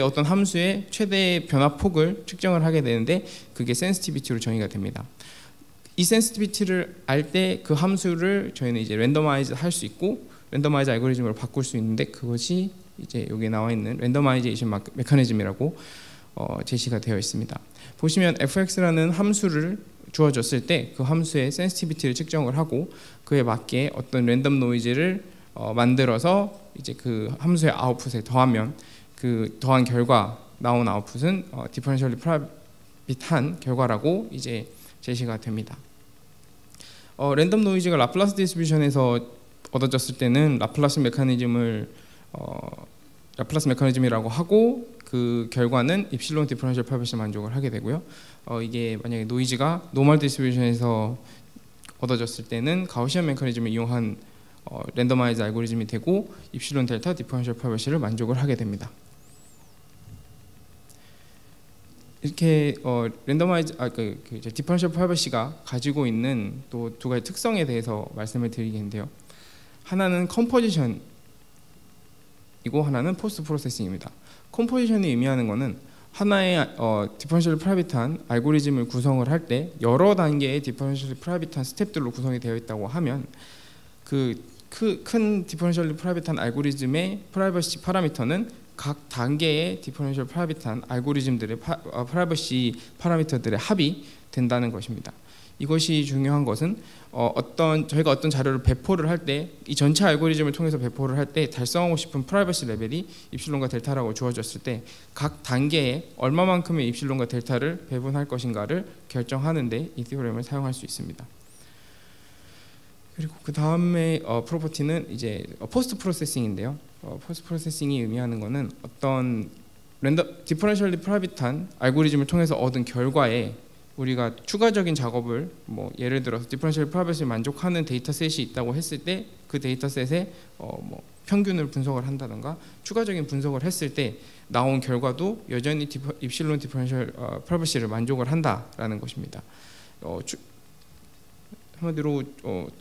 어떤 함수의 최대 변화폭을 측정을 하게 되는데, 그게 센시티비티로 정의가 됩니다. 이 센시티비티를 알 때 그 함수를 저희는 이제 랜더마이즈 할 수 있고 랜더마이즈 알고리즘으로 바꿀 수 있는데, 그것이 이제 여기 나와 있는 랜더마이제이션 메커니즘이라고 제시가 되어 있습니다. 보시면 fx라는 함수를 주어졌을 때 그 함수의 센시티비티를 측정을 하고 그에 맞게 어떤 랜덤 노이즈를 만들어서 이제 그 함수의 아웃풋에 더하면 그 더한 결과 나온 아웃풋은 디퍼런셜리 프라이빗한 결과라고 이제 제시가 됩니다. 랜덤 노이즈가 라플라스 디스트리뷰션에서 얻어졌을 때는 라플라스 메커니즘이라고 하고, 그 결과는 입실론 디퍼런셜 프라이빗이 만족을 하게 되고요. 이게 만약에 노이즈가 노멀 디스트리뷰션에서 얻어졌을 때는 가우시안 메커니즘을 이용한 랜더마이즈 알고리즘이 되고 입실론 델타 디퍼런셜 프라이빗을 만족을 하게 됩니다. 이렇게 랜더마이즈 디퍼런셜 프라이버시가 가지고 있는 또 두 가지 특성에 대해서 말씀을 드리겠는데요. 하나는 컴포지션이고 하나는 포스트 프로세싱입니다. 컴포지션이 의미하는 것은 하나의 디퍼런셜 프라이빗한 알고리즘을 구성을 할 때 여러 단계의 디퍼런셜 프라이빗한 스텝들로 구성이 되어 있다고 하면, 그 큰 디퍼런셜 프라이빗한 알고리즘의 프라이버시 파라미터는 각 단계의 디퍼런셜 프라이빗한 알고리즘들의 프라이버시 파라미터들의 합이 된다는 것입니다. 이것이 중요한 것은 저희가 어떤 자료를 배포를 할 때, 이 전체 알고리즘을 통해서 배포를 할 때 달성하고 싶은 프라이버시 레벨이 입실론과 델타라고 주어졌을 때 각 단계에 얼마만큼의 입실론과 델타를 배분할 것인가를 결정하는 데 이 티오렘을 사용할 수 있습니다. 그리고 그 다음에 프로퍼티는 이제 포스트 프로세싱인데요. 포스트 프로세싱이 의미하는 것은 어떤 디퍼런셜리 프라이빗한 알고리즘을 통해서 얻은 결과에 우리가 추가적인 작업을 뭐 예를 들어서 디퍼런셜 프라이버시를 만족하는 데이터셋이 있다고 했을 때 그 데이터셋의 뭐 평균을 분석을 한다든가 추가적인 분석을 했을 때 나온 결과도 여전히 입실론 디퍼런셜 프라이버시를 만족을 한다라는 것입니다. 한마디로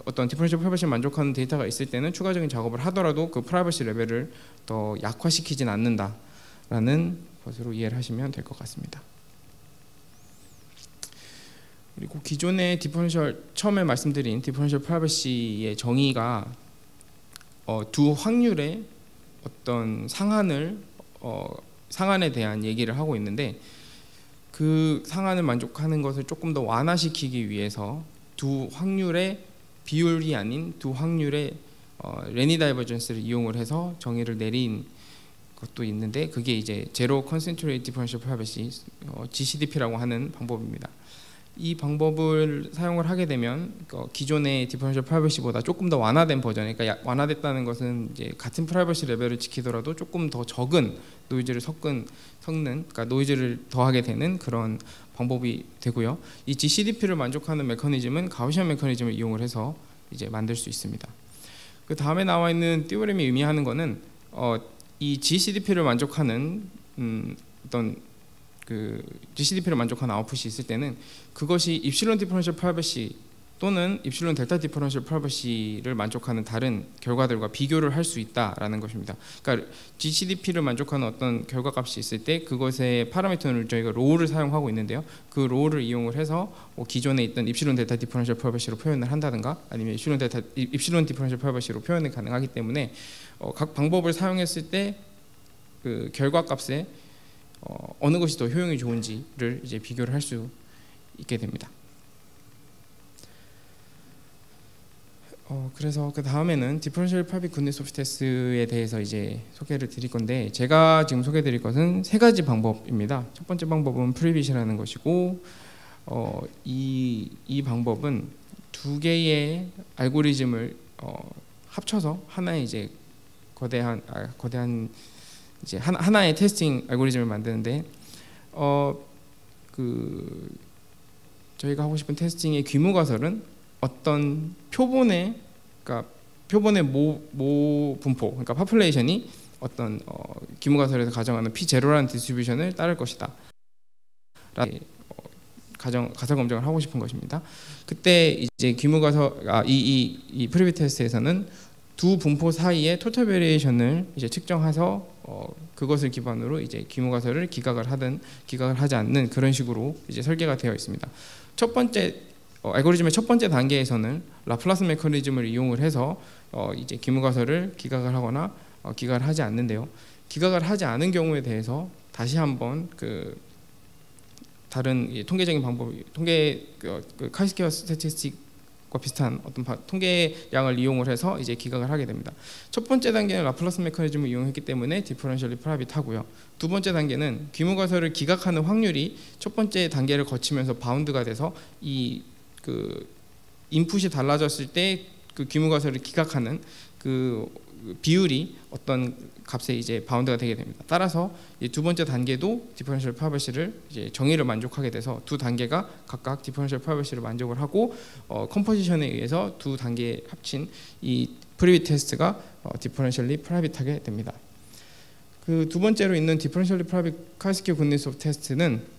어떤 디퍼런셜 프라이버시를 만족하는 데이터가 있을 때는 추가적인 작업을 하더라도 그 프라이버시 레벨을 더 약화시키진 않는다라는 것으로 이해를 하시면 될 것 같습니다. 그리고 기존의 처음에 말씀드린 디퍼런셜 프라이버시의 정의가 두 확률의 어떤 상한에 대한 얘기를 하고 있는데 그 상한을 만족하는 것을 조금 더 완화시키기 위해서 두 확률의 비율이 아닌 두 확률의 레니 다이버전스를 이용을 해서 정의를 내린 것도 있는데 그게 이제 제로 컨센트레이트 디퍼런셜 프라이버시 GCDP라고 하는 방법입니다. 이 방법을 사용을 하게 되면 기존의 디퍼런셜 프라이버시보다 조금 더 완화된 버전, 그러니까 완화됐다는 것은 이제 같은 프라이버시 레벨을 지키더라도 조금 더 적은 노이즈를 섞는, 그러니까 노이즈를 더하게 되는 그런 방법이 되고요. 이 GCDP를 만족하는 메커니즘은 가우시안 메커니즘을 이용을 해서 이제 만들 수 있습니다. 그 다음에 나와 있는 띠오렘이 의미하는 것은 이 GCDP를 만족하는 어떤 그 GCDP를 만족하는 아웃풋이 있을 때는 그것이 입실론 디퍼런셜 프라이버시 또는 입실론 델타 디퍼런셜 프라이버시를 만족하는 다른 결과들과 비교를 할 수 있다라는 것입니다. 그러니까 GCDP를 만족하는 어떤 결과값이 있을 때 그것의 파라미터를 저희가 로우를 사용하고 있는데요. 그 로우를 이용을 해서 기존에 있던 입실론 델타 디퍼런셜 프라이버시로 표현을 한다든가 아니면 입실론 디퍼런셜 프라이버시로 표현이 가능하기 때문에 각 방법을 사용했을 때 그 결과값에 어느 것이 더 효용이 좋은지를 이제 비교를 할 수 있게 됩니다. 그래서 그 다음에는 디퍼런셜 프라이빗 굿니스 오브 테스트에 대해서 이제 소개를 드릴 건데 제가 지금 소개드릴 것은 세 가지 방법입니다. 첫 번째 방법은 프리빗이라는 것이고 이 방법은 두 개의 알고리즘을 합쳐서 하나의 이제 거대한 이제 하나의 테스팅 알고리즘을 만드는데 저희가 하고 싶은 테스팅의 규모 가설은 어떤 표본의 모 분포, 그러니까 파퓰레이션이 어떤 규모 가설에서 가정하는 P0라는 디스트리뷰션을 따를 것이다. 가설 검증을 하고 싶은 것입니다. 그때 이제 규모 가설 이 프리빗 테스트에서는 두 분포 사이의 토탈 베리에이션을 이제 측정해서 그것을 기반으로 이제 규모 가설을 기각을 하든 기각을 하지 않는 그런 식으로 이제 설계가 되어 있습니다. 첫 번째 알고리즘의 첫 번째 단계에서는 라플라스 메커니즘을 이용을 해서 이제 규모 가설을 기각을 하거나 기각을 하지 않는데요. 기각을 하지 않은 경우에 대해서 다시 한번 그 다른 통계적인 방법, 카이스케어 스태티스틱과 비슷한 어떤 통계량을 이용을 해서 이제 기각을 하게 됩니다. 첫 번째 단계는 라플라스 메커니즘을 이용했기 때문에 디퍼런셜리 프라이빗하고요. 두 번째 단계는 규모 가설을 기각하는 확률이 첫 번째 단계를 거치면서 바운드가 돼서 그 인풋이 달라졌을 때 그 규모 가설을 기각하는 그 비율이 어떤 값에 이제 바운드가 되게 됩니다. 따라서 두 번째 단계도 디퍼런셜 프라이버시를 이제 정의를 만족하게 돼서 두 단계가 각각 디퍼런셜 프라이버시를 만족을 하고 컴포지션에 의해서 두 단계 합친 이 프리빗 테스트가 디퍼런셜리 프라이빗하게 됩니다. 그 두 번째로 있는 디퍼런셜리 프라이빗 카이스케어 굿니스 오브 테스트는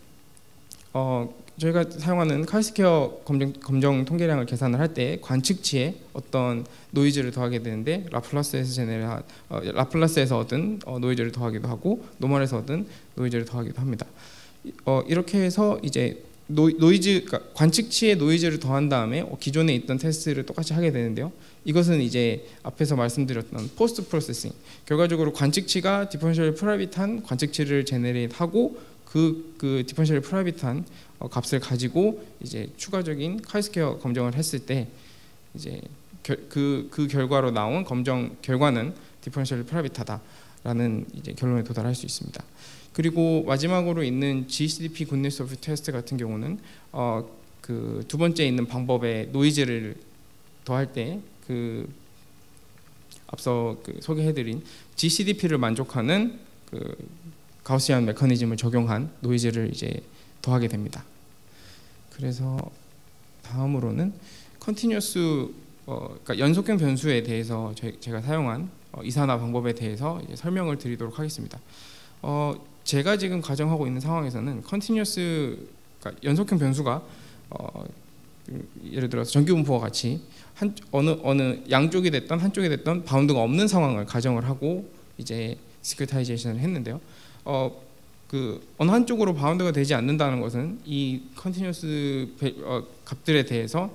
저희가 사용하는 카이스케어 검정 통계량을 계산을 할 때 관측치에 어떤 노이즈를 더하게 되는데 라플라스에서 얻은 노이즈를 더하기도 하고 노멀에서 얻은 노이즈를 더하기도 합니다. 이렇게 해서 이제 그러니까 관측치에 노이즈를 더한 다음에 기존에 있던 테스트를 똑같이 하게 되는데요. 이것은 이제 앞에서 말씀드렸던 포스트 프로세싱, 결과적으로 관측치가 디퍼런셜 프라이빗한 관측치를 제네레이트하고 그 디퍼런셜 프라이빗한 값을 가지고 이제 추가적인 카이스케어 검정을 했을 때 이제 그 결과로 나온 검정 결과는 디퍼런셜 프라이빗하다라는 이제 결론에 도달할 수 있습니다. 그리고 마지막으로 있는 GCDP 굿니스 오브 테스트 같은 경우는 그 두 번째 있는 방법의 노이즈를 더할 때 그 앞서 소개해드린 GCDP를 만족하는 가우시안 메커니즘을 적용한 노이즈를 이제 더하게 됩니다. 그래서 다음으로는 컨티뉴어스 그러니까 연속형 변수에 대해서 제가 사용한 이산화 방법에 대해서 이제 설명을 드리도록 하겠습니다. 제가 지금 가정하고 있는 상황에서는 컨티뉴어스 그러니까 연속형 변수가 예를 들어서 정규분포와 같이 어느 양쪽이 됐던 한쪽이 됐던 바운드가 없는 상황을 가정을 하고 이제 디스크리타이제이션을 했는데요. 그 어느 한쪽으로 바운드가 되지 않는다는 것은 이 컨티뉴어스 값들에 대해서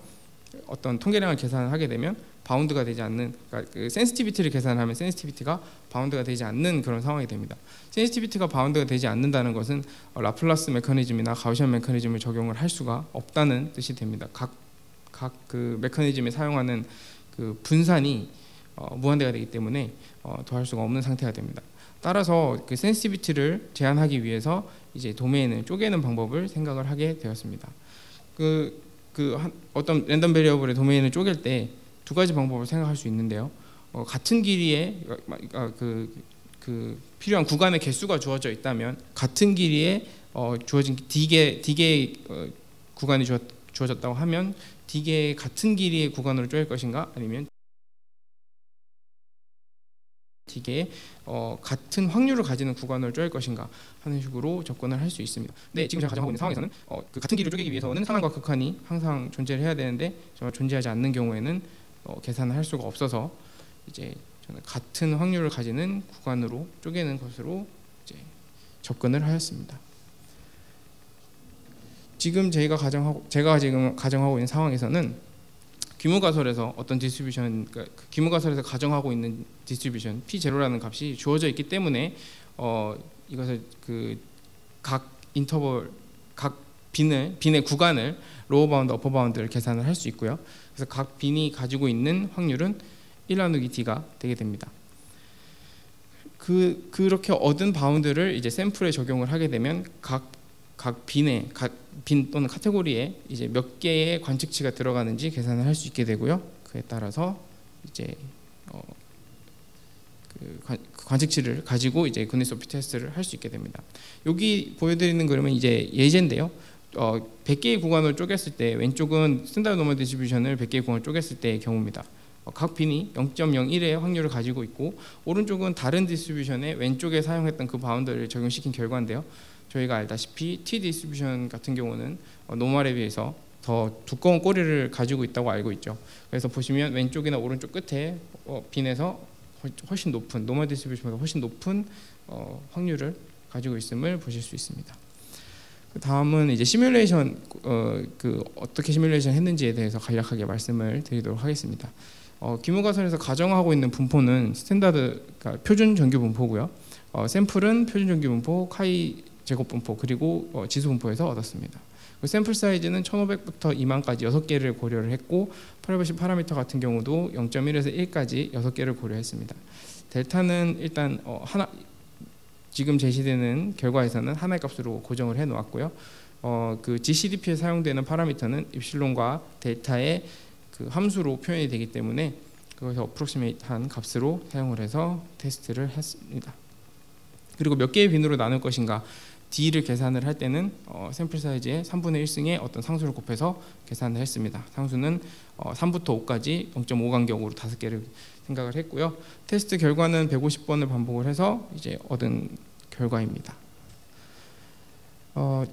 어떤 통계량을 계산을 하게 되면 바운드가 되지 않는, 그러니까 그 센시티비티를 계산하면 센시티비티가 바운드가 되지 않는 그런 상황이 됩니다. 센시티비티가 바운드가 되지 않는다는 것은 라플라스 메커니즘이나 가우시안 메커니즘을 적용을 할 수가 없다는 뜻이 됩니다. 각 그 메커니즘에 사용하는 그 분산이 무한대가 되기 때문에 더할 수가 없는 상태가 됩니다. 따라서 그 센시티비티를 제한하기 위해서 이제 도메인을 쪼개는 방법을 생각을 하게 되었습니다. 어떤 랜덤 베리어블의 도메인을 쪼갤 때 두 가지 방법을 생각할 수 있는데요. 같은 길이에 필요한 구간의 개수가 주어져 있다면 같은 길이에 주어진 D개의 구간이 주어졌다고 하면 D개의 같은 길이의 구간으로 쪼갤 것인가 아니면 D개의 같은 확률을 가지는 구간을 쪼갤 것인가 하는 식으로 접근을 할 수 있습니다. 근데 지금 제가 가정하고 있는 상황에서는 그 같은 길이를 쪼개기 위해서는 상한과 극한이 항상 존재를 해야 되는데 정말 존재하지 않는 경우에는 계산을 할 수가 없어서 이제 저는 같은 확률을 가지는 구간으로 쪼개는 것으로 이제 접근을 하였습니다. 지금 제가 지금 가정하고 있는 상황에서는 규모가설에서 어떤 디스트리뷰션, 그러니까 규모가설에서 가정하고 있는 디스트리뷰션 P0라는 값이 주어져 있기 때문에 이것을 각 인터벌, 각 빈의 구간을 로어 바운드, 어퍼 바운드를 계산을 할 수 있고요. 그래서 각 빈이 가지고 있는 확률은 1 나누기 D가 되게 됩니다. 그렇게 얻은 바운드를 이제 샘플에 적용을 하게 되면 각 빈 또는 카테고리에 이제 몇 개의 관측치가 들어가는지 계산을 할 수 있게 되고요. 그에 따라서 이제 관측치를 가지고 이제 구니스 오피 테스트를 할 수 있게 됩니다. 여기 보여드리는 그림은 이제 예제인데요. 100개의 구간을 쪼갰을 때 왼쪽은 스탠다드 노멀 디스트리뷰션을 100개의 구간을 쪼갰을 때의 경우입니다. 각 빈이 0.01의 확률을 가지고 있고 오른쪽은 다른 디스트리뷰션에 왼쪽에 사용했던 그 바운드를 적용시킨 결과인데요. 저희가 알다시피 T 디스트리뷰션 같은 경우는 노멀에 비해서 더 두꺼운 꼬리를 가지고 있다고 알고 있죠. 그래서 보시면 왼쪽이나 오른쪽 끝에 빈에서 훨씬 높은 노멀 디스트리뷰션보다 훨씬 높은 확률을 가지고 있음을 보실 수 있습니다. 그 다음은 이제 시뮬레이션 어떻게 시뮬레이션 했는지에 대해서 간략하게 말씀을 드리도록 하겠습니다. 규모가설에서 가정하고 있는 분포는 스탠다드, 그러니까 표준 정규 분포고요. 샘플은 표준 정규 분포, 카이 제곱 분포 그리고 지수 분포에서 얻었습니다. 그 샘플 사이즈는 1500부터 2만까지 6개를 고려를 했고 프라이버시 파라미터 같은 경우도 0.1에서 1까지 6개를 고려했습니다. 델타는 일단 지금 제시되는 결과에서는 하나의 값으로 고정을 해 놓았고요. 그 GCDP에 사용되는 파라미터는 입실론과 델타의 그 함수로 표현이 되기 때문에 그것을 어프로시메이트한 값으로 사용을 해서 테스트를 했습니다. 그리고 몇 개의 빈으로 나눌 것인가 D를 계산을 할 때는 샘플 사이즈의 3분의 1승의 어떤 상수를 곱해서 계산을 했습니다. 상수는 3부터 5까지 0.5 간격으로 5개를 생각을 했고요. 테스트 결과는 150번을 반복을 해서 이제 얻은 결과입니다.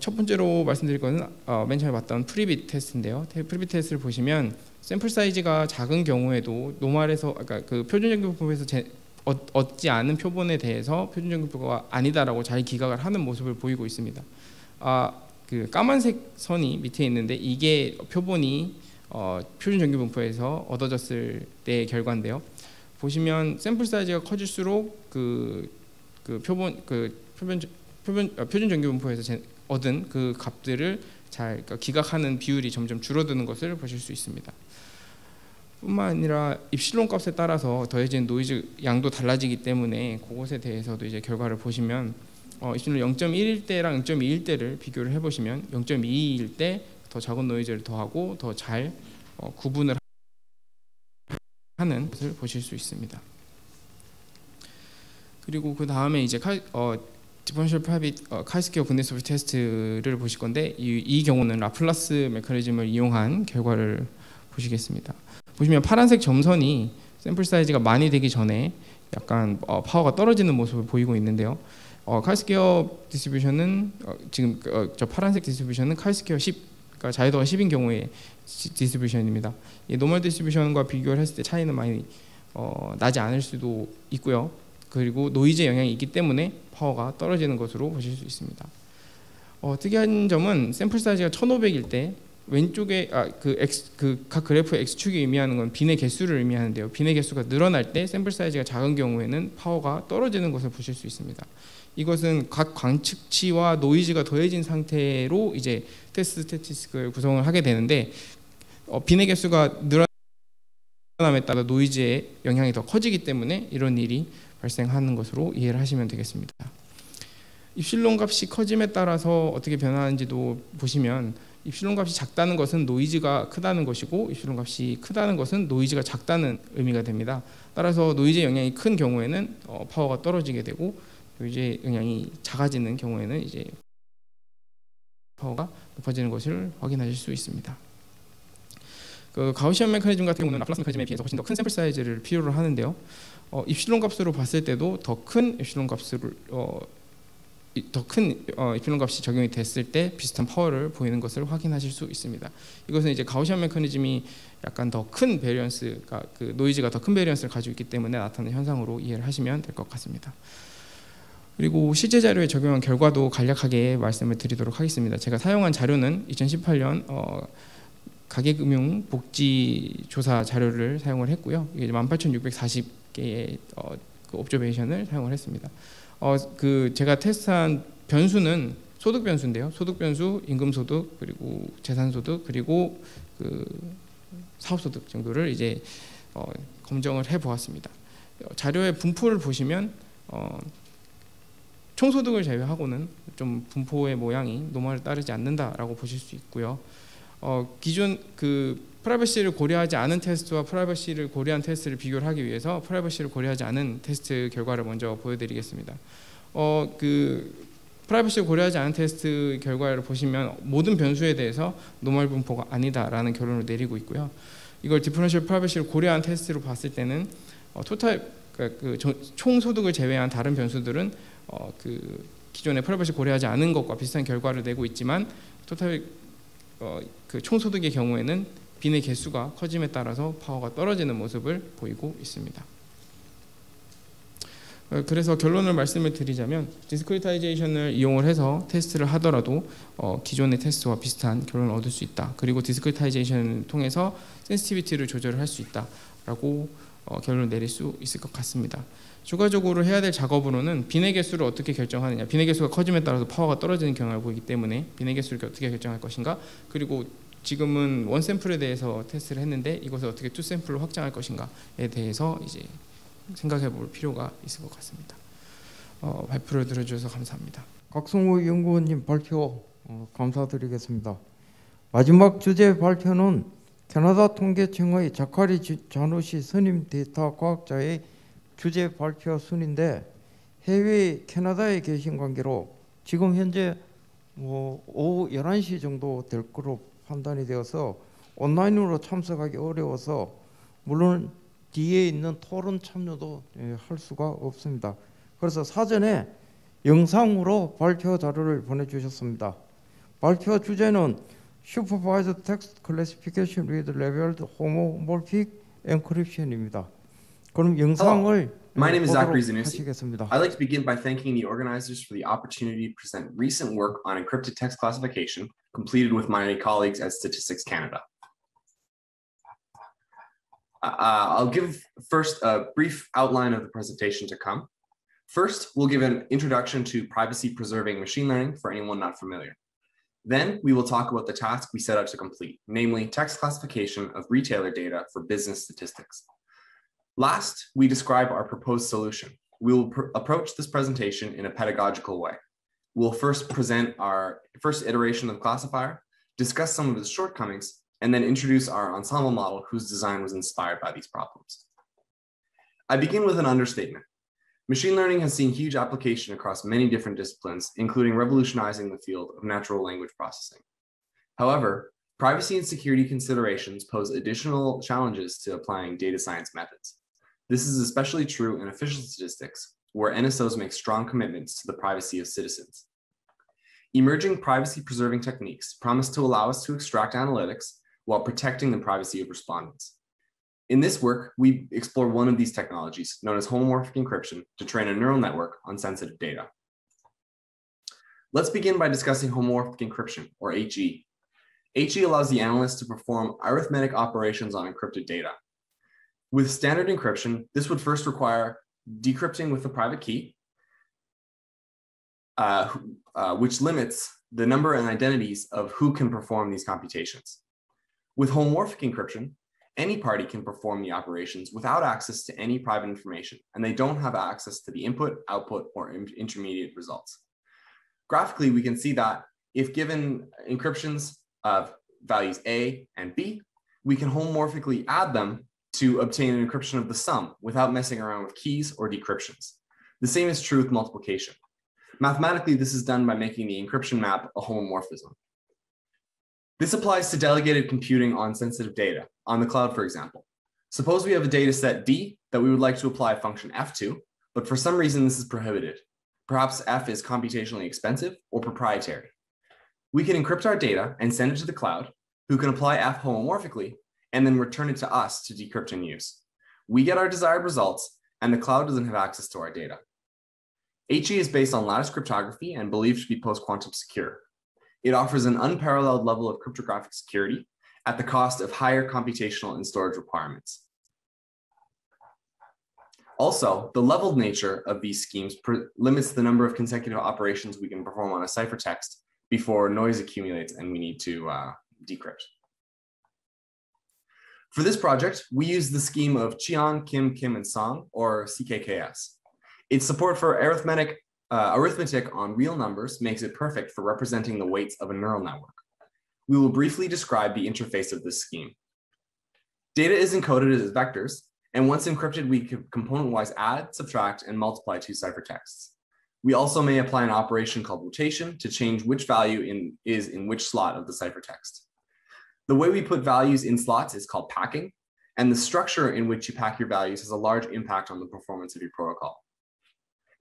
첫 번째로 말씀드릴 것은 맨 처음에 봤던 프리빗 테스트인데요. 프리빗 테스트를 보시면 샘플 사이즈가 작은 경우에도 노멀에서, 그러니까 그 표준 정규 분포에서 얻지 않은 표본에 대해서 표준 정규 분포가 아니다라고 잘 기각을 하는 모습을 보이고 있습니다. 그 까만색 선이 밑에 있는데 이게 표본이 표준 정규 분포에서 얻어졌을 때의 결과인데요. 보시면 샘플 사이즈가 커질수록 표준 정규 분포에서 얻은 그 값들을 잘 기각하는 비율이 점점 줄어드는 것을 보실 수 있습니다. 뿐만 아니라 입실론 값에 따라서 더해진 노이즈 양도 달라지기 때문에 그것에 대해서도 이제 결과를 보시면 입실론 0.1일 때랑 0.2일 때를 비교를 해보시면 0.2일 때 더 작은 노이즈를 더하고 더 잘 구분을 하는 것을 보실 수 있습니다. 그리고 그 다음에 이제 디퍼런셜 프라이빗 카이스퀘어 goodness of test를 보실 건데 이 경우는 라플라스 메커니즘을 이용한 결과를 보시겠습니다. 보시면 파란색 점선이 샘플 사이즈가 많이 되기 전에 약간 파워가 떨어지는 모습을 보이고 있는데요. 카이스퀘어 디스트리뷰션은 지금 저 파란색 디스트리뷰션은 카이스퀘어 10, 그러니까 자유도가 10인 경우의 디스트리뷰션입니다. 이 노멀 디스트리뷰션과 비교를 했을 때 차이는 많이 나지 않을 수도 있고요. 그리고 노이즈 영향이 있기 때문에 파워가 떨어지는 것으로 보실 수 있습니다. 특이한 점은 샘플 사이즈가 1500일 때 왼쪽에 각 그래프의 x축이 의미하는 건 빈의 개수를 의미하는데요. 빈의 개수가 늘어날 때 샘플 사이즈가 작은 경우에는 파워가 떨어지는 것을 보실 수 있습니다. 이것은 각 관측치와 노이즈가 더해진 상태로 이제 테스트 스태티스틱을 구성을 하게 되는데 빈의 개수가 늘어남에 따라 노이즈의 영향이 더 커지기 때문에 이런 일이 발생하는 것으로 이해를 하시면 되겠습니다. 입실론 값이 커짐에 따라서 어떻게 변하는지도 보시면 입실론 값이 작다는 것은 노이즈가 크다는 것이고 입실론 값이 크다는 것은 노이즈가 작다는 의미가 됩니다. 따라서 노이즈 영향이 큰 경우에는 파워가 떨어지게 되고 노이즈 영향이 작아지는 경우에는 이제 파워가 높아지는 것을 확인하실 수 있습니다. 그 가우시안 메커니즘 같은 경우는 라플라스 메커니즘에 비해서 훨씬 더 큰 샘플 사이즈를 필요로 하는데요. 입실론 값으로 봤을 때도 더 큰 입실론 값을 입실론 값이 적용이 됐을 때 비슷한 파워를 보이는 것을 확인하실 수 있습니다. 이것은 이제 가우시안 메커니즘이 약간 더 큰 베리언스가 그 노이즈가 더 큰 베리언스를 가지고 있기 때문에 나타나는 현상으로 이해를 하시면 될 것 같습니다. 그리고 실제 자료에 적용한 결과도 간략하게 말씀을 드리도록 하겠습니다. 제가 사용한 자료는 2018년 가계금융복지조사 자료를 사용을 했고요. 이게 18,640개의 그 옵저베이션을 사용을 했습니다. 제가 테스트한 변수는 소득 변수인데요. 소득 변수, 임금 소득, 그리고 재산 소득, 그리고 그 사업 소득 정도를 이제 검증을 해 보았습니다. 자료의 분포를 보시면 총소득을 제외하고는 좀 분포의 모양이 노멀을 따르지 않는다라고 보실 수 있고요. 기존 그 프라이버시를 고려하지 않은 테스트와 프라이버시를 고려한 테스트를 비교를 하기 위해서 프라이버시를 고려하지 않은 테스트 결과를 먼저 보여드리겠습니다. 그 프라이버시를 고려하지 않은 테스트 결과를 보시면 모든 변수에 대해서 노멀 분포가 아니다라는 결론을 내리고 있고요. 이걸 디퍼런셜 프라이버시를 고려한 테스트로 봤을 때는 토탈 총 소득을 제외한 다른 변수들은 그 기존의 프라이버시 고려하지 않은 것과 비슷한 결과를 내고 있지만 토탈 그 총소득의 경우에는 빈의 개수가 커짐에 따라서 파워가 떨어지는 모습을 보이고 있습니다. 그래서 결론을 말씀을 드리자면 디스크리타이제이션을 이용을 해서 테스트를 하더라도 기존의 테스트와 비슷한 결론을 얻을 수 있다. 그리고 디스크리타이제이션을 통해서 센시티비티를 조절을 할 수 있다라고 결론을 내릴 수 있을 것 같습니다. 추가적으로 해야 될 작업으로는 빈의 개수를 어떻게 결정하느냐, 빈의 개수가 커짐에 따라서 파워가 떨어지는 경향을 보이기 때문에 빈의 개수를 어떻게 결정할 것인가, 그리고 지금은 원 샘플에 대해서 테스트를 했는데 이것을 어떻게 투 샘플로 확장할 것인가에 대해서 이제 생각해 볼 필요가 있을 것 같습니다. 발표를 들어주셔서 감사합니다. 각성우 연구원님 발표 감사드리겠습니다. 마지막 주제 발표는 캐나다 통계청의 자카리 자누시 선임 데이터 과학자의 주제 발표 순인데 해외 캐나다에 계신 관계로 지금 현재 오후 11시 정도 될 거로 판단이 되어서 온라인으로 참석하기 어려워서 물론 뒤에 있는 토론 참여도 할 수가 없습니다. 그래서 사전에 영상으로 발표 자료를 보내주셨습니다. 발표 주제는 Supervised Text Classification with Labeled Homomorphic Encryption입니다. 그럼 영상을 My name is Zachary 하시겠습니다. I'd like to begin by thanking the organizers for the opportunity to present recent work on encrypted text classification completed with my colleagues at Statistics Canada. I'll give first a brief outline of the presentation to come. First, we'll give an introduction to privacy-preserving machine learning for anyone not familiar. Then we will talk about the task we set out to complete, namely text classification of retailer data for business statistics. Last, we describe our proposed solution. We will approach this presentation in a pedagogical way. We'll first present our first iteration of the classifier, discuss some of its shortcomings, and then introduce our ensemble model whose design was inspired by these problems. I begin with an understatement. Machine learning has seen huge application across many different disciplines, including revolutionizing the field of natural language processing. However, privacy and security considerations pose additional challenges to applying data science methods. This is especially true in official statistics, where NSOs make strong commitments to the privacy of citizens. Emerging privacy-preserving techniques promise to allow us to extract analytics while protecting the privacy of respondents. In this work, we explore one of these technologies, known as homomorphic encryption, to train a neural network on sensitive data. Let's begin by discussing homomorphic encryption, or HE. HE allows the analyst to perform arithmetic operations on encrypted data. With standard encryption, this would first require decrypting with a private key, which limits the number and identities of who can perform these computations. With homomorphic encryption, any party can perform the operations without access to any private information, and they don't have access to the input, output, or intermediate results. Graphically, we can see that if given encryptions of values A and B, we can homomorphically add them to obtain an encryption of the sum without messing around with keys or decryptions. The same is true with multiplication. Mathematically, this is done by making the encryption map a homomorphism. This applies to delegated computing on sensitive data, on the cloud, for example. Suppose we have a data set D that we would like to apply a function f to, but for some reason this is prohibited. Perhaps f is computationally expensive or proprietary. We can encrypt our data and send it to the cloud, who can apply f homomorphically and then return it to us to decrypt and use. We get our desired results, and the cloud doesn't have access to our data. HE is based on lattice cryptography and believed to be post-quantum secure. It offers an unparalleled level of cryptographic security at the cost of higher computational and storage requirements. Also, the leveled nature of these schemes limits the number of consecutive operations we can perform on a ciphertext before noise accumulates and we need to decrypt. For this project, we use the scheme of Qian, Kim, Kim, and Song, or CKKS. Its support for arithmetic on real numbers makes it perfect for representing the weights of a neural network. We will briefly describe the interface of this scheme. Data is encoded as vectors, and once encrypted, we can component-wise add, subtract, and multiply two ciphertexts. We also may apply an operation called rotation to change which value is in which slot of the ciphertext. The way we put values in slots is called packing, and the structure in which you pack your values has a large impact on the performance of your protocol.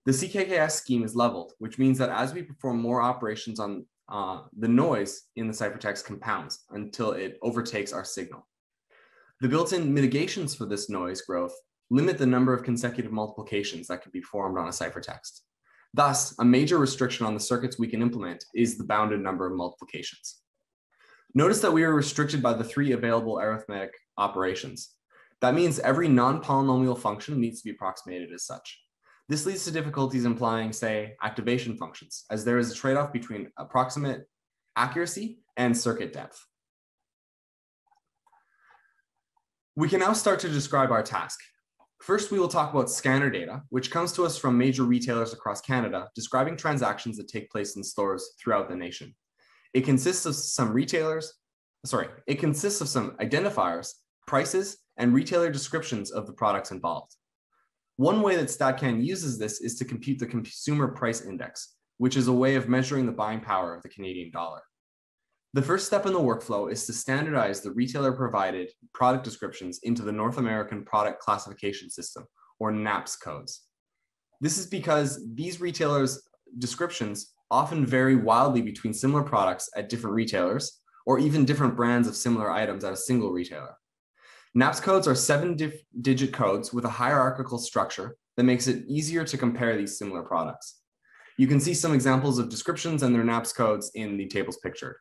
The CKKS scheme is leveled, which means that as we perform more operations on the noise in the ciphertext compounds until it overtakes our signal. The built-in mitigations for this noise growth limit the number of consecutive multiplications that can be formed on a ciphertext. Thus, a major restriction on the circuits we can implement is the bounded number of multiplications. Notice that we are restricted by the 3 available arithmetic operations. That means every non-polynomial function needs to be approximated as such. This leads to difficulties implying, say, activation functions, as there is a trade-off between approximate accuracy and circuit depth. We can now start to describe our task. First, we will talk about scanner data, which comes to us from major retailers across Canada, describing transactions that take place in stores throughout the nation. It consists of some identifiers, prices, and retailer descriptions of the products involved. One way that StatCan uses this is to compute the consumer price index, which is a way of measuring the buying power of the Canadian dollar. The first step in the workflow is to standardize the retailer-provided product descriptions into the North American Product Classification System, or NAPS codes. This is because these retailers' descriptions often vary wildly between similar products at different retailers, or even different brands of similar items at a single retailer. NAPS codes are 7-digit codes with a hierarchical structure that makes it easier to compare these similar products. You can see some examples of descriptions and their NAPS codes in the tables pictured.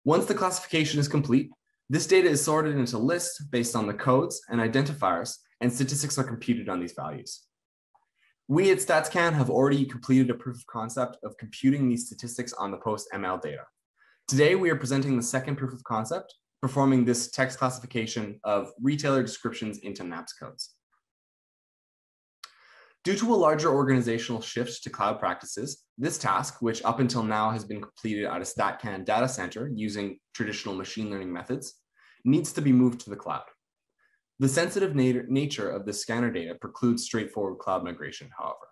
Once the classification is complete, this data is sorted into lists based on the codes and identifiers, and statistics are computed on these values. We at StatsCan have already completed a proof of concept of computing these statistics on the post-ML data. Today, we are presenting the second proof of concept, performing this text classification of retailer descriptions into NAPS codes. Due to a larger organizational shift to cloud practices, this task, which up until now has been completed at a StatCan data center using traditional machine learning methods, needs to be moved to the cloud. The sensitive nature of the scanner data precludes straightforward cloud migration, however.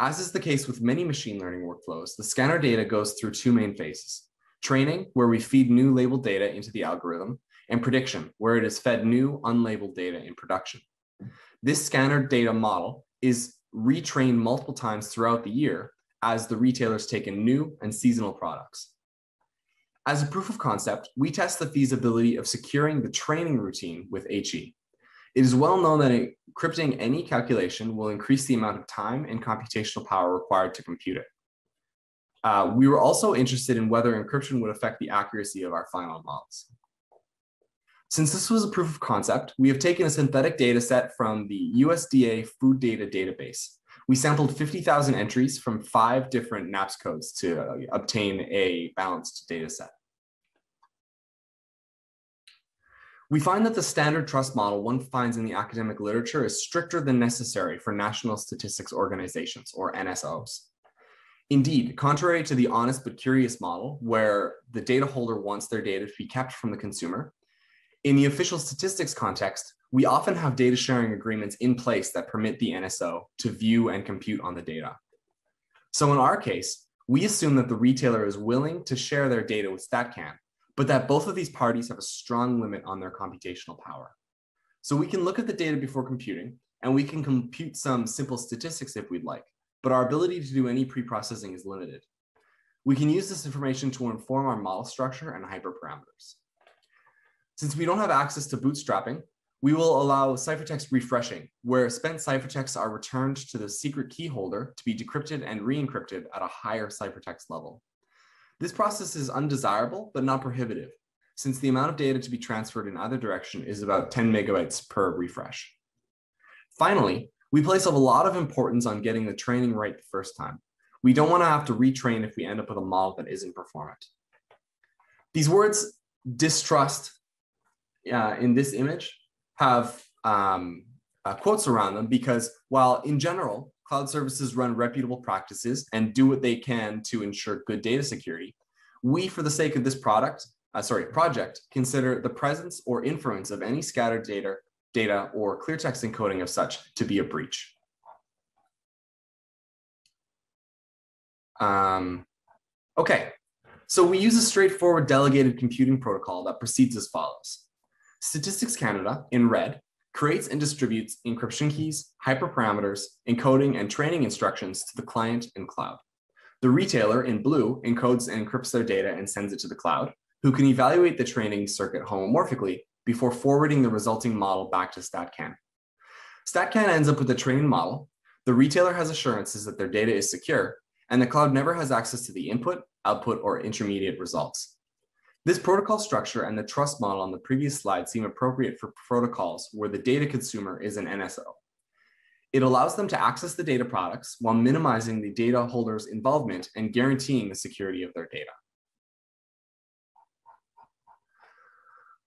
As is the case with many machine learning workflows, the scanner data goes through two main phases: training, where we feed new labeled data into the algorithm, and prediction, where it is fed new unlabeled data in production. This scanner data model is retrained multiple times throughout the year as the retailers take in new and seasonal products. As a proof of concept, we test the feasibility of securing the training routine with HE. It is well known that encrypting any calculation will increase the amount of time and computational power required to compute it. We were also interested in whether encryption would affect the accuracy of our final models. Since this was a proof of concept, we have taken a synthetic data set from the USDA Food Data Database. We sampled 50,000 entries from 5 different NAPS codes to obtain a balanced data set. We find that the standard trust model one finds in the academic literature is stricter than necessary for national statistics organizations, or NSOs. Indeed, contrary to the honest but curious model, where the data holder wants their data to be kept from the consumer, in the official statistics context, we often have data sharing agreements in place that permit the NSO to view and compute on the data. So in our case, we assume that the retailer is willing to share their data with StatCan, but that both of these parties have a strong limit on their computational power. So we can look at the data before computing, and we can compute some simple statistics if we'd like, but our ability to do any pre-processing is limited. We can use this information to inform our model structure and hyperparameters. Since we don't have access to bootstrapping, we will allow ciphertext refreshing, where spent ciphertexts are returned to the secret key holder to be decrypted and re-encrypted at a higher ciphertext level. This process is undesirable, but not prohibitive, since the amount of data to be transferred in either direction is about 10 megabytes per refresh. Finally, we place a lot of importance on getting the training right the first time. We don't want to have to retrain if we end up with a model that isn't performant. These words, distrust, in this image have quotes around them, because while in general, cloud services run reputable practices and do what they can to ensure good data security, we, for the sake of this project, consider the presence or inference of any scattered data or clear text encoding of such to be a breach. Okay, so we use a straightforward delegated computing protocol that proceeds as follows. Statistics Canada, in red, creates and distributes encryption keys, hyperparameters, encoding, and training instructions to the client and cloud. The retailer, in blue, encodes and encrypts their data and sends it to the cloud, who can evaluate the training circuit homomorphically before forwarding the resulting model back to StatCan. StatCan ends up with a trained model. The retailer has assurances that their data is secure, and the cloud never has access to the input, output, or intermediate results. This protocol structure and the trust model on the previous slide seem appropriate for protocols where the data consumer is an NSO. It allows them to access the data products while minimizing the data holder's involvement and guaranteeing the security of their data.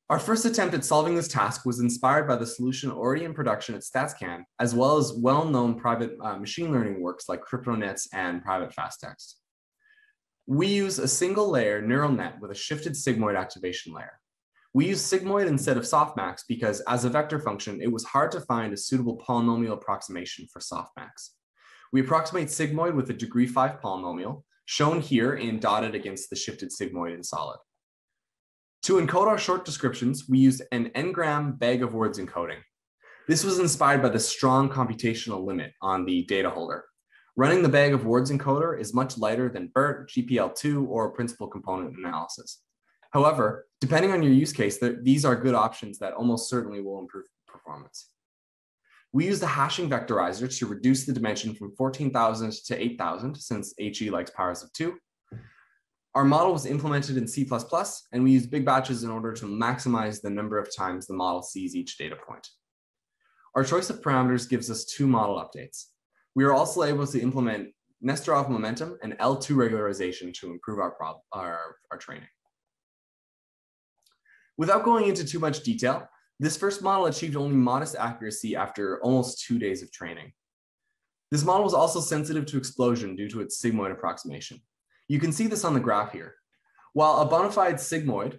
Our first attempt at solving this task was inspired by the solution already in production at StatsCan, as well as well-known private machine learning works like CryptoNets and Private FastText. We use a single layer neural net with a shifted sigmoid activation layer. We use sigmoid instead of softmax because as a vector function, it was hard to find a suitable polynomial approximation for softmax. We approximate sigmoid with a degree 5 polynomial, shown here in dotted against the shifted sigmoid in solid. To encode our short descriptions, we used an n-gram bag of words encoding. This was inspired by the strong computational limit on the data holder. Running the bag of words encoder is much lighter than BERT, GPL2, or principal component analysis. However, depending on your use case, these are good options that almost certainly will improve performance. We use the hashing vectorizer to reduce the dimension from 14,000 to 8,000, since HE likes powers of 2. Our model was implemented in C++, and we used big batches in order to maximize the number of times the model sees each data point. Our choice of parameters gives us 2 model updates. We are also able to implement Nesterov momentum and L2 regularization to improve our training. Without going into too much detail, this first model achieved only modest accuracy after almost 2 days of training. This model was also sensitive to explosion due to its sigmoid approximation. You can see this on the graph here. While a bona fide sigmoid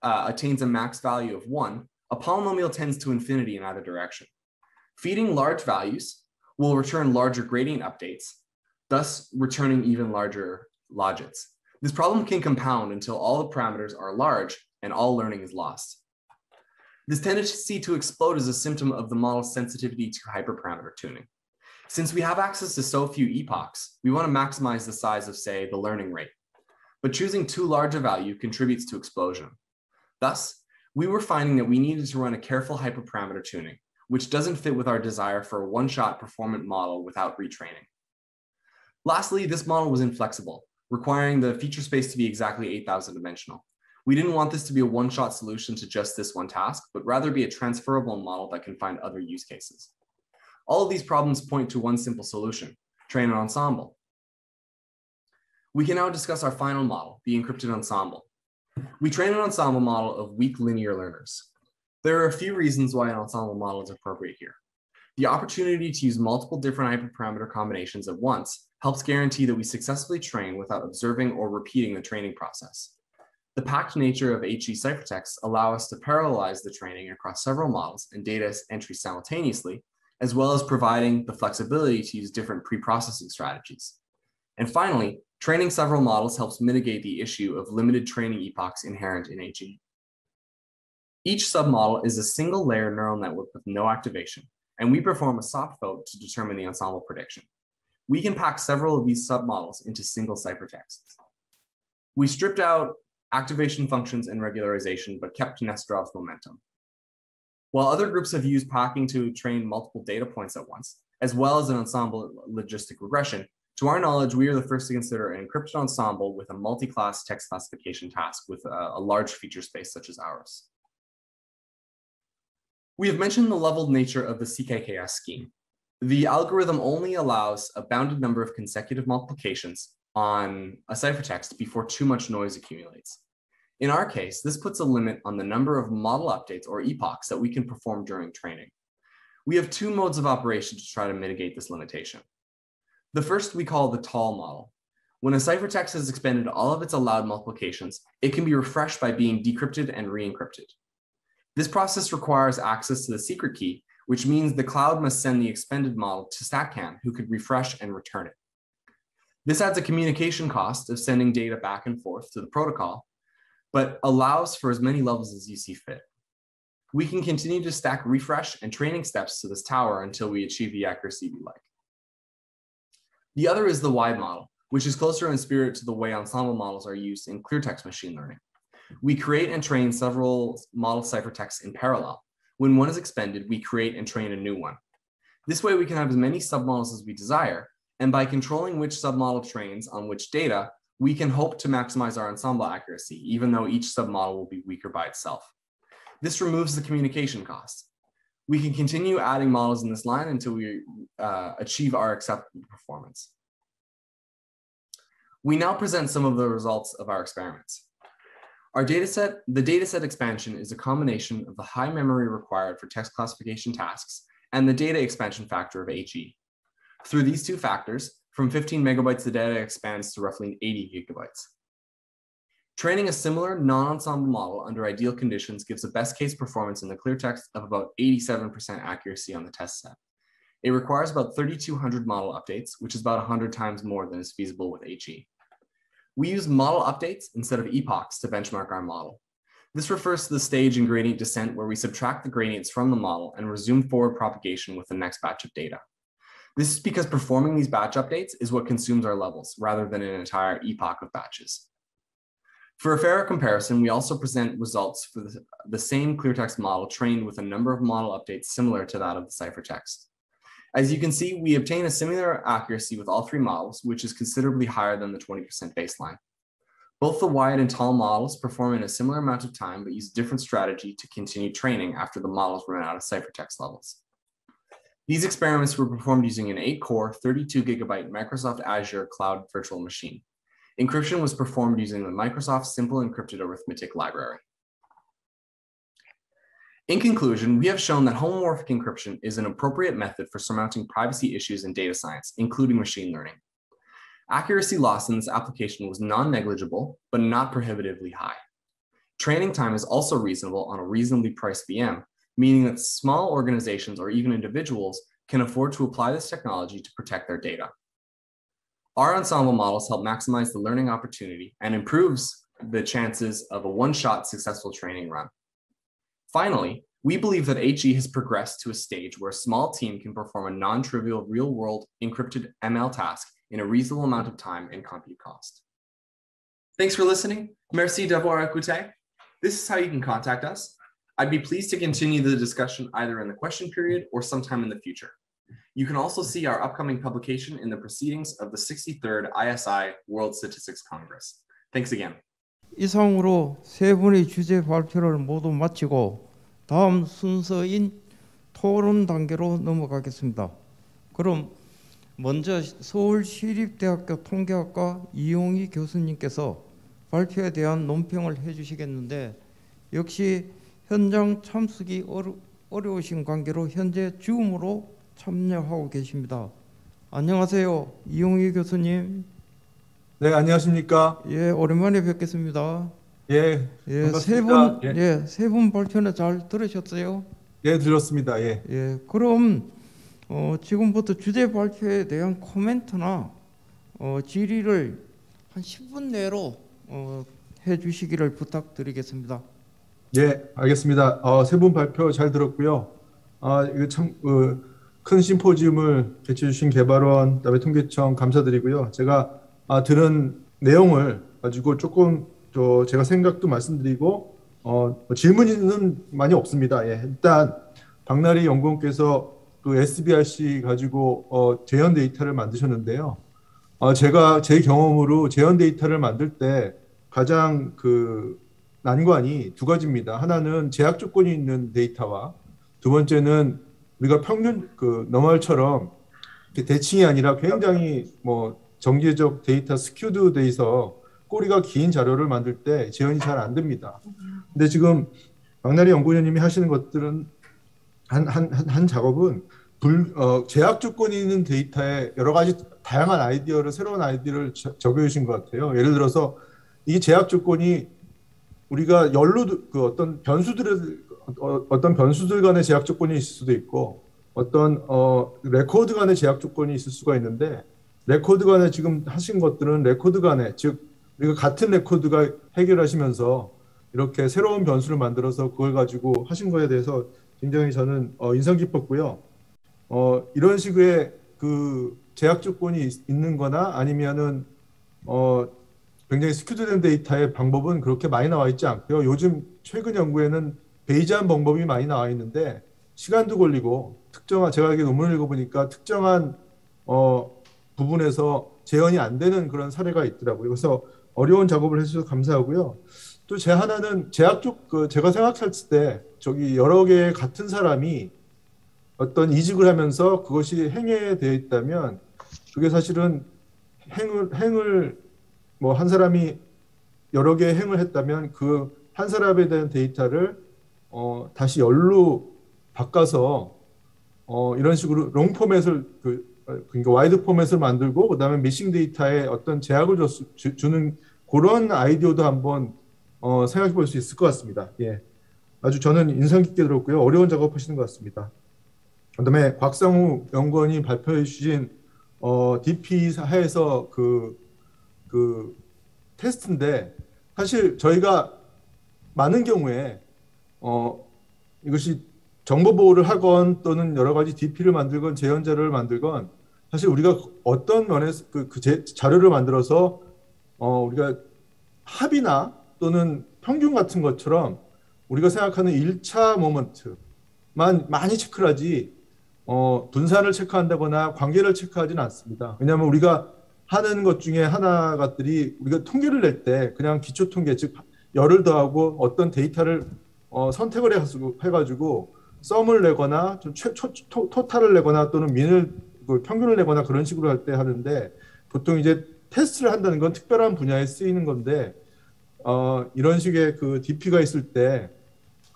attains a max value of 1, a polynomial tends to infinity in either direction. Feeding large values will return larger gradient updates, thus returning even larger logits. This problem can compound until all the parameters are large and all learning is lost. This tendency to explode is a symptom of the model's sensitivity to hyperparameter tuning. Since we have access to so few epochs, we want to maximize the size of, say, the learning rate. But choosing too large a value contributes to explosion. Thus, we were finding that we needed to run a careful hyperparameter tuning, which doesn't fit with our desire for a one-shot performant model without retraining. Lastly, this model was inflexible, requiring the feature space to be exactly 8,000 dimensional. We didn't want this to be a one-shot solution to just this one task, but rather be a transferable model that can find other use cases. All of these problems point to one simple solution: train an ensemble. We can now discuss our final model, the encrypted ensemble. We train an ensemble model of weak linear learners. There are a few reasons why an ensemble model is appropriate here. The opportunity to use multiple different hyperparameter combinations at once helps guarantee that we successfully train without observing or repeating the training process. The packed nature of HE ciphertexts allow us to parallelize the training across several models and data entries simultaneously, as well as providing the flexibility to use different pre-processing strategies. And finally, training several models helps mitigate the issue of limited training epochs inherent in HE. Each submodel is a single layer neural network with no activation, and we perform a soft vote to determine the ensemble prediction. We can pack several of these submodels into single ciphertexts. We stripped out activation functions and regularization, but kept Nesterov's momentum. While other groups have used packing to train multiple data points at once, as well as an ensemble logistic regression, to our knowledge, we are the first to consider an encrypted ensemble with a multi-class text classification task with a large feature space such as ours. We have mentioned the leveled nature of the CKKS scheme. The algorithm only allows a bounded number of consecutive multiplications on a ciphertext before too much noise accumulates. In our case, this puts a limit on the number of model updates or epochs that we can perform during training. We have two modes of operation to try to mitigate this limitation. The first we call the tall model. When a ciphertext has expended all of its allowed multiplications, it can be refreshed by being decrypted and re-encrypted. This process requires access to the secret key, which means the cloud must send the expended model to StatCan, who could refresh and return it. This adds a communication cost of sending data back and forth to the protocol, but allows for as many levels as you see fit. We can continue to stack refresh and training steps to this tower until we achieve the accuracy we like. The other is the wide model, which is closer in spirit to the way ensemble models are used in clear text machine learning. We create and train several model ciphertexts in parallel. When one is expended, we create and train a new one. This way we can have as many submodels as we desire, and by controlling which submodel trains on which data, we can hope to maximize our ensemble accuracy, even though each submodel will be weaker by itself. This removes the communication cost. We can continue adding models in this line until we achieve our acceptable performance. We now present some of the results of our experiments. The dataset expansion is a combination of the high memory required for text classification tasks and the data expansion factor of HE. Through these two factors, from 15 megabytes, the data expands to roughly 80 gigabytes. Training a similar non-ensemble model under ideal conditions gives a best case performance in the clear text of about 87% accuracy on the test set. It requires about 3,200 model updates, which is about 100 times more than is feasible with HE. We use model updates instead of epochs to benchmark our model. This refers to the stage in gradient descent where we subtract the gradients from the model and resume forward propagation with the next batch of data. This is because performing these batch updates is what consumes our levels rather than an entire epoch of batches. For a fairer comparison, we also present results for the same clear text model trained with a number of model updates similar to that of the ciphertext. As you can see, we obtain a similar accuracy with all three models, which is considerably higher than the 20% baseline. Both the wide and tall models perform in a similar amount of time, but use a different strategy to continue training after the models run out of ciphertext levels. These experiments were performed using an 8-core, 32 gigabyte Microsoft Azure Cloud Virtual Machine. Encryption was performed using the Microsoft Simple Encrypted Arithmetic Library. In conclusion, we have shown that homomorphic encryption is an appropriate method for surmounting privacy issues in data science, including machine learning. Accuracy loss in this application was non-negligible, but not prohibitively high. Training time is also reasonable on a reasonably priced VM, meaning that small organizations or even individuals can afford to apply this technology to protect their data. Our ensemble models help maximize the learning opportunity and improves the chances of a one-shot successful training run. Finally, we believe that HE has progressed to a stage where a small team can perform a non-trivial real-world encrypted ML task in a reasonable amount of time and compute cost. Thanks for listening. Merci d'avoir écouté. This is how you can contact us. I'd be pleased to continue the discussion either in the question period or sometime in the future. You can also see our upcoming publication in the proceedings of the 63rd ISI World Statistics Congress. Thanks again. 이상으로 세 분의 주제 발표를 모두 마치고 다음 순서인 토론 단계로 넘어가겠습니다. 그럼 먼저 서울시립대학교 통계학과 이용희 교수님께서 발표에 대한 논평을 해주시겠는데 역시 현장 참석이 어려우신 관계로 현재 줌으로 참여하고 계십니다. 안녕하세요, 이용희 교수님. 네, 안녕하십니까? 예, 오랜만에 뵙겠습니다. 예, 예, 반갑습니다. 세 분 발표는 잘 들으셨어요? 예, 들었습니다. 예. 예, 그럼 지금부터 주제 발표에 대한 코멘트나 질의를 한 10분 내로 해주시기를 부탁드리겠습니다. 예, 알겠습니다. 세 분 발표 잘 들었고요. 이거 참 큰 심포지움을 개최해 주신 개발원, 그다음에 통계청 감사드리고요. 제가 들은 내용을 가지고 조금 제가 생각도 말씀드리고 질문은 많이 없습니다. 예, 일단 박나리 연구원께서 그 SBRC 가지고 재현 데이터를 만드셨는데요. 제가 제 경험으로 재현 데이터를 만들 때 가장 그 난관이 두 가지입니다. 하나는 제약 조건이 있는 데이터와 두 번째는 우리가 평균 그 너멀처럼 대칭이 아니라 굉장히 뭐 정제적 데이터 스큐드 돼서 꼬리가 긴 자료를 만들 때 재현이 잘 안 됩니다. 근데 지금 박나리 연구원님이 하시는 것들은 한 작업은 제약 조건이 있는 데이터에 여러 가지 다양한 아이디어를 새로운 아이디어를 적용해 주신 것 같아요. 예를 들어서 이 제약 조건이 우리가 열로 그 어떤 변수들 간의 제약 조건이 있을 수도 있고 어떤 레코드 간의 제약 조건이 있을 수가 있는데 레코드 간에 지금 하신 것들은 레코드 간에 즉 우리가 같은 레코드가 해결하시면서 이렇게 새로운 변수를 만들어서 그걸 가지고 하신 거에 대해서 굉장히 저는 인상 깊었고요. 이런 식의 그 제약 조건이 있는 거나 아니면은 굉장히 스큐드된 데이터의 방법은 그렇게 많이 나와 있지 않고요. 요즘 최근 연구에는 베이지한 방법이 많이 나와 있는데 시간도 걸리고 제가 이게 논문을 읽어보니까 특정한 부분에서 재현이 안 되는 그런 사례가 있더라고요. 그래서 어려운 작업을 해주셔서 감사하고요. 또 제 하나는 제가 생각했을 때 저기 여러 개의 같은 사람이 어떤 이직을 하면서 그것이 행해되어 있다면 그게 사실은 행을 뭐 한 사람이 여러 개의 행을 했다면 그 한 사람에 대한 데이터를 다시 열로 바꿔서 이런 식으로 롱 포맷을 그러니까 와이드 포맷을 만들고 그다음에 미싱 데이터에 어떤 제약을 주는 그런 아이디어도 한번 생각해 볼 수 있을 것 같습니다. 예, 아주 저는 인상 깊게 들었고요. 어려운 작업하시는 것 같습니다. 그다음에 곽상우 연구원이 발표해 주신 DP사에서 그 테스트인데 사실 저희가 많은 경우에 이것이 정보 보호를 하건 또는 여러 가지 DP를 만들건 재현 자료를 만들건 사실 우리가 어떤 면에서 자료를 만들어서 우리가 합이나 또는 평균 같은 것처럼 우리가 생각하는 1차 모먼트만 많이 체크를 하지 분산을 체크한다거나 관계를 체크하지는 않습니다. 왜냐하면 우리가 하는 것 중에 하나들이 우리가 통계를 낼 때 그냥 기초 통계 즉 열을 더하고 어떤 데이터를 선택을 해가지고 썸을 내거나 좀 토탈을 내거나 또는 평균을 내거나 그런 식으로 할 때 하는데 보통 이제 테스트를 한다는 건 특별한 분야에 쓰이는 건데 이런 식의 그 DP가 있을 때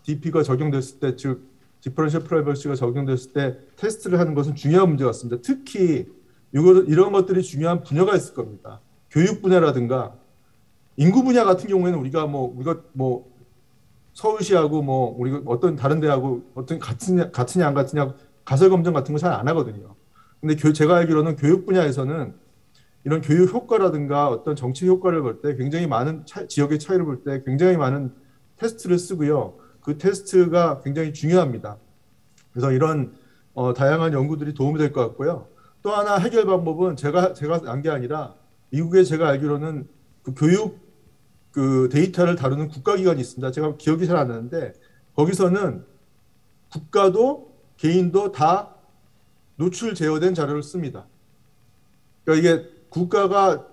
DP가 적용됐을 때 즉 디퍼런셜 프라이버시가 적용됐을 때 테스트를 하는 것은 중요한 문제 같습니다. 특히 이런 것들이 중요한 분야가 있을 겁니다. 교육 분야라든가 인구 분야 같은 경우에는 우리가 서울시하고 뭐 우리 어떤 다른 대하고 어떤 같으냐 안 같으냐 가설 검증 같은 거 잘 안 하거든요. 근데 제가 알기로는 교육 분야에서는 이런 교육 효과라든가 어떤 정책 효과를 볼 때 굉장히 많은 지역의 차이를 볼 때 굉장히 많은 테스트를 쓰고요. 그 테스트가 굉장히 중요합니다. 그래서 이런 다양한 연구들이 도움이 될 것 같고요. 또 하나 해결 방법은 제가 안 게 아니라 미국에 제가 알기로는 그 교육 그 데이터를 다루는 국가기관이 있습니다. 제가 기억이 잘 안 나는데 거기서는 국가도 개인도 다 노출 제어된 자료를 씁니다. 그러니까 이게 국가가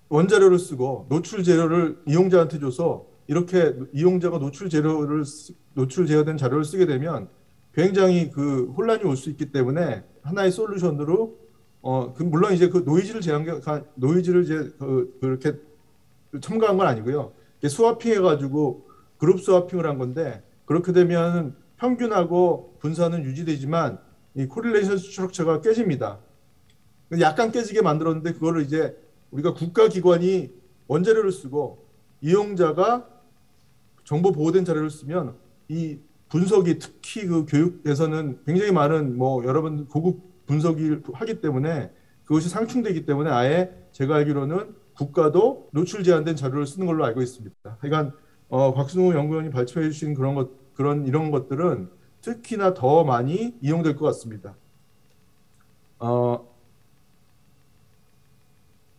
원자료를 쓰고 노출 재료를 이용자한테 줘서 이렇게 이용자가 노출 제어된 자료를 쓰게 되면 굉장히 그 혼란이 올 수 있기 때문에 하나의 솔루션으로 물론 이제 그 노이즈를 이제 그렇게 첨가한 건 아니고요. 스와핑해가지고 그룹 스와핑을 한 건데 그렇게 되면 평균하고 분산은 유지되지만 이 코릴레이션 스트럭처가 깨집니다. 약간 깨지게 만들었는데 그거를 이제 우리가 국가기관이 원자료를 쓰고 이용자가 정보 보호된 자료를 쓰면 이 분석이 특히 그 교육에서는 굉장히 많은 뭐 여러분 고급 분석을 하기 때문에 그것이 상충되기 때문에 아예 제가 알기로는 국가도 노출 제한된 자료를 쓰는 걸로 알고 있습니다. 그러니까 곽승우 연구원이 발표해 주신 이런 것들은 특히나 더 많이 이용될 것 같습니다.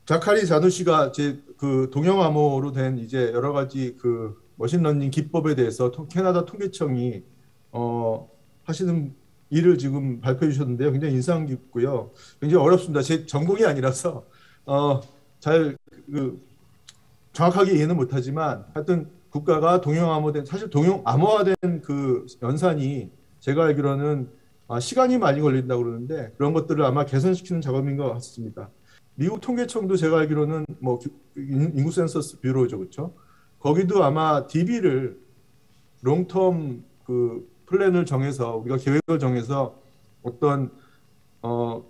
자카리 자누시가 그 동영 암호로 된 이제 여러 가지 그 머신러닝 기법에 대해서 캐나다 통계청이 하시는 일을 지금 발표해 주셨는데요. 굉장히 인상 깊고요. 굉장히 어렵습니다. 제 전공이 아니라서 잘 정확하게 이해는 못하지만 하여튼 국가가 사실 동영 암호화된 그 연산이 제가 알기로는 시간이 많이 걸린다고 그러는데 그런 것들을 아마 개선시키는 작업인 것 같습니다. 미국 통계청도 제가 알기로는 뭐 인구 센서스 뷰로죠, 그렇죠? 거기도 아마 DB를 롱텀 그 플랜을 정해서 우리가 계획을 정해서 어떤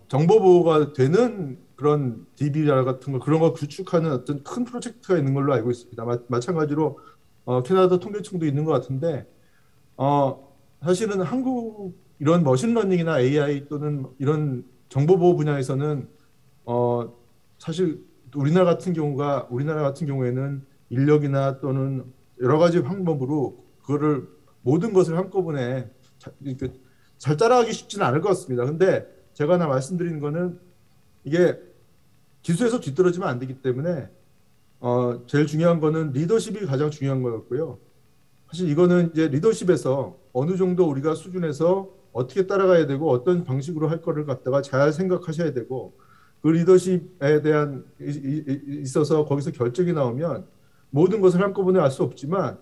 정보 보호가 되는 그런 DB 같은 거 그런 거 구축하는 어떤 큰 프로젝트가 있는 걸로 알고 있습니다. 마찬가지로 캐나다 통계청도 있는 것 같은데 사실은 한국 이런 머신러닝이나 AI 또는 이런 정보 보호 분야에서는 사실 우리나라 같은 경우에는 인력이나 또는 여러 가지 방법으로 그거를 모든 것을 한꺼번에 잘 따라가기 쉽지는 않을 것 같습니다. 근데 제가 하나 말씀드리는 거는 이게 기술에서 뒤떨어지면 안 되기 때문에 제일 중요한 거는 리더십이 가장 중요한 거였고요. 사실 이거는 이제 리더십에서 어느 정도 우리가 수준에서 어떻게 따라가야 되고 어떤 방식으로 할 거를 갖다가 잘 생각하셔야 되고 그 리더십에 대한 있어서 거기서 결정이 나오면 모든 것을 한꺼번에 알 수 없지만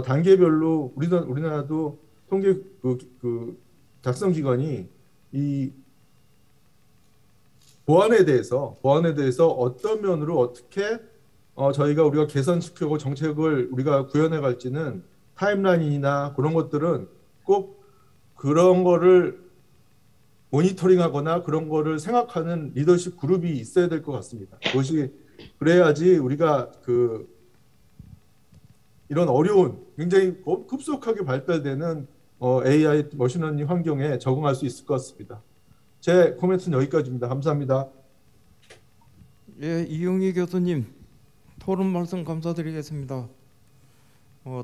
단계별로 우리나라도 통계 그 작성 기관이 이 보안에 대해서 어떤 면으로 어떻게 우리가 개선시키고 정책을 우리가 구현해 갈지는 타임라인이나 그런 것들은 꼭 그런 거를 모니터링하거나 그런 거를 생각하는 리더십 그룹이 있어야 될 것 같습니다. 그것이 그래야지 우리가 이런 어려운 굉장히 급속하게 발달되는 AI 머신러닝 환경에 적응할 수 있을 것 같습니다. 제 코멘트는 여기까지입니다. 감사합니다. 예, 이용희 교수님 토론 말씀 감사드리겠습니다.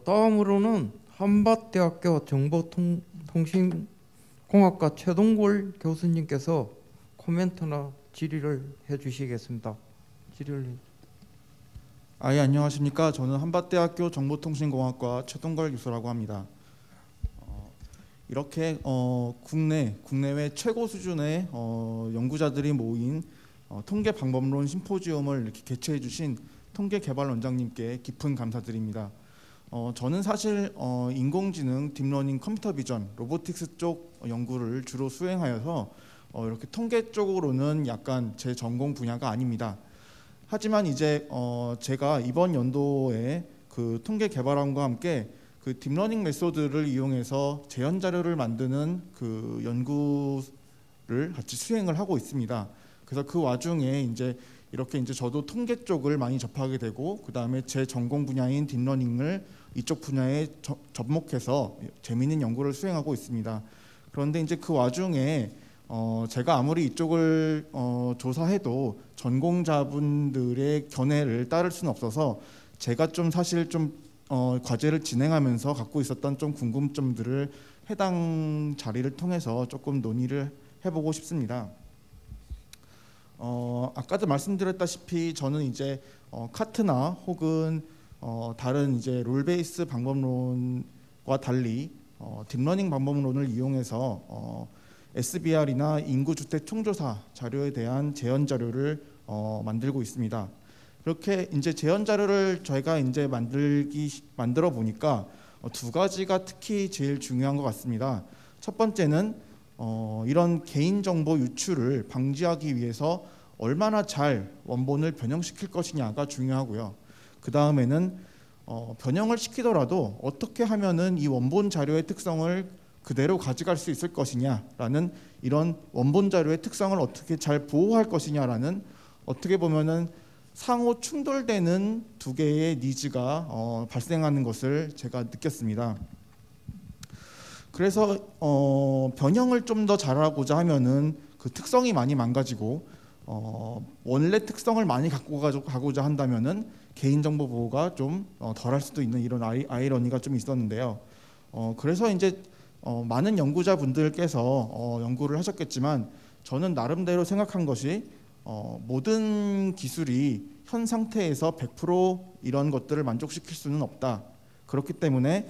다음으로는 한밭대학교 정보통신공학과 최동골 교수님께서 코멘트나 질의를 해주시겠습니다. 예, 안녕하십니까. 저는 한밭대학교 정보통신공학과 최동걸 교수라고 합니다. 이렇게 국내외 최고 수준의 연구자들이 모인 통계 방법론 심포지엄을 이렇게 개최해 주신 통계개발원장님께 깊은 감사드립니다. 저는 사실 인공지능, 딥러닝, 컴퓨터 비전, 로보틱스 쪽 연구를 주로 수행하여서 이렇게 통계 쪽으로는 약간 제 전공 분야가 아닙니다. 하지만 이제 제가 이번 연도에 그 통계개발원과 함께 그 딥러닝 메소드를 이용해서 재현 자료를 만드는 그 연구를 같이 수행을 하고 있습니다. 그래서 그 와중에 이제 저도 통계 쪽을 많이 접하게 되고 그 다음에 제 전공 분야인 딥러닝을 이쪽 분야에 접목해서 재미있는 연구를 수행하고 있습니다. 그런데 이제 그 와중에 제가 아무리 이쪽을 조사해도 전공자분들의 견해를 따를 수는 없어서 제가 좀 사실 좀 과제를 진행하면서 갖고 있었던 좀 궁금점들을 해당 자리를 통해서 조금 논의를 해보고 싶습니다. 아까도 말씀드렸다시피 저는 이제 카트나 혹은 다른 이제 롤 베이스 방법론과 달리 딥러닝 방법론을 이용해서 SBR이나 인구주택 총조사 자료에 대한 재현 자료를 만들고 있습니다. 그렇게 이제 재현 자료를 저희가 이제 만들어 보니까 두 가지가 특히 제일 중요한 것 같습니다. 첫 번째는 이런 개인정보 유출을 방지하기 위해서 얼마나 잘 원본을 변형시킬 것이냐가 중요하고요. 그 다음에는 변형을 시키더라도 어떻게 하면은 이 원본 자료의 특성을 그대로 가져갈 수 있을 것이냐라는 이런 원본 자료의 특성을 어떻게 잘 보호할 것이냐라는 어떻게 보면은 상호 충돌되는 두 개의 니즈가 발생하는 것을 제가 느꼈습니다. 그래서 변형을 좀 더 잘하고자 하면은 그 특성이 많이 망가지고 원래 특성을 많이 갖고 가고자 한다면은 개인정보 보호가 좀 덜할 수도 있는 이런 아이러니가 좀 있었는데요. 그래서 이제 많은 연구자분들께서 연구를 하셨겠지만 저는 나름대로 생각한 것이 모든 기술이 현 상태에서 100% 이런 것들을 만족시킬 수는 없다. 그렇기 때문에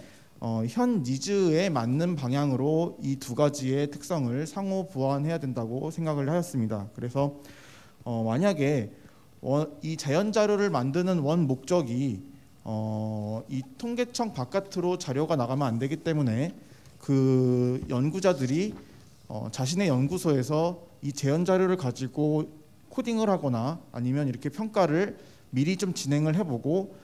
현 니즈에 맞는 방향으로 이 두 가지의 특성을 상호 보완해야 된다고 생각을 하였습니다. 그래서 만약에 이 재현 자료를 만드는 원 목적이 이 통계청 바깥으로 자료가 나가면 안 되기 때문에 그 연구자들이 자신의 연구소에서 이 재현 자료를 가지고 코딩을 하거나 아니면 이렇게 평가를 미리 좀 진행을 해보고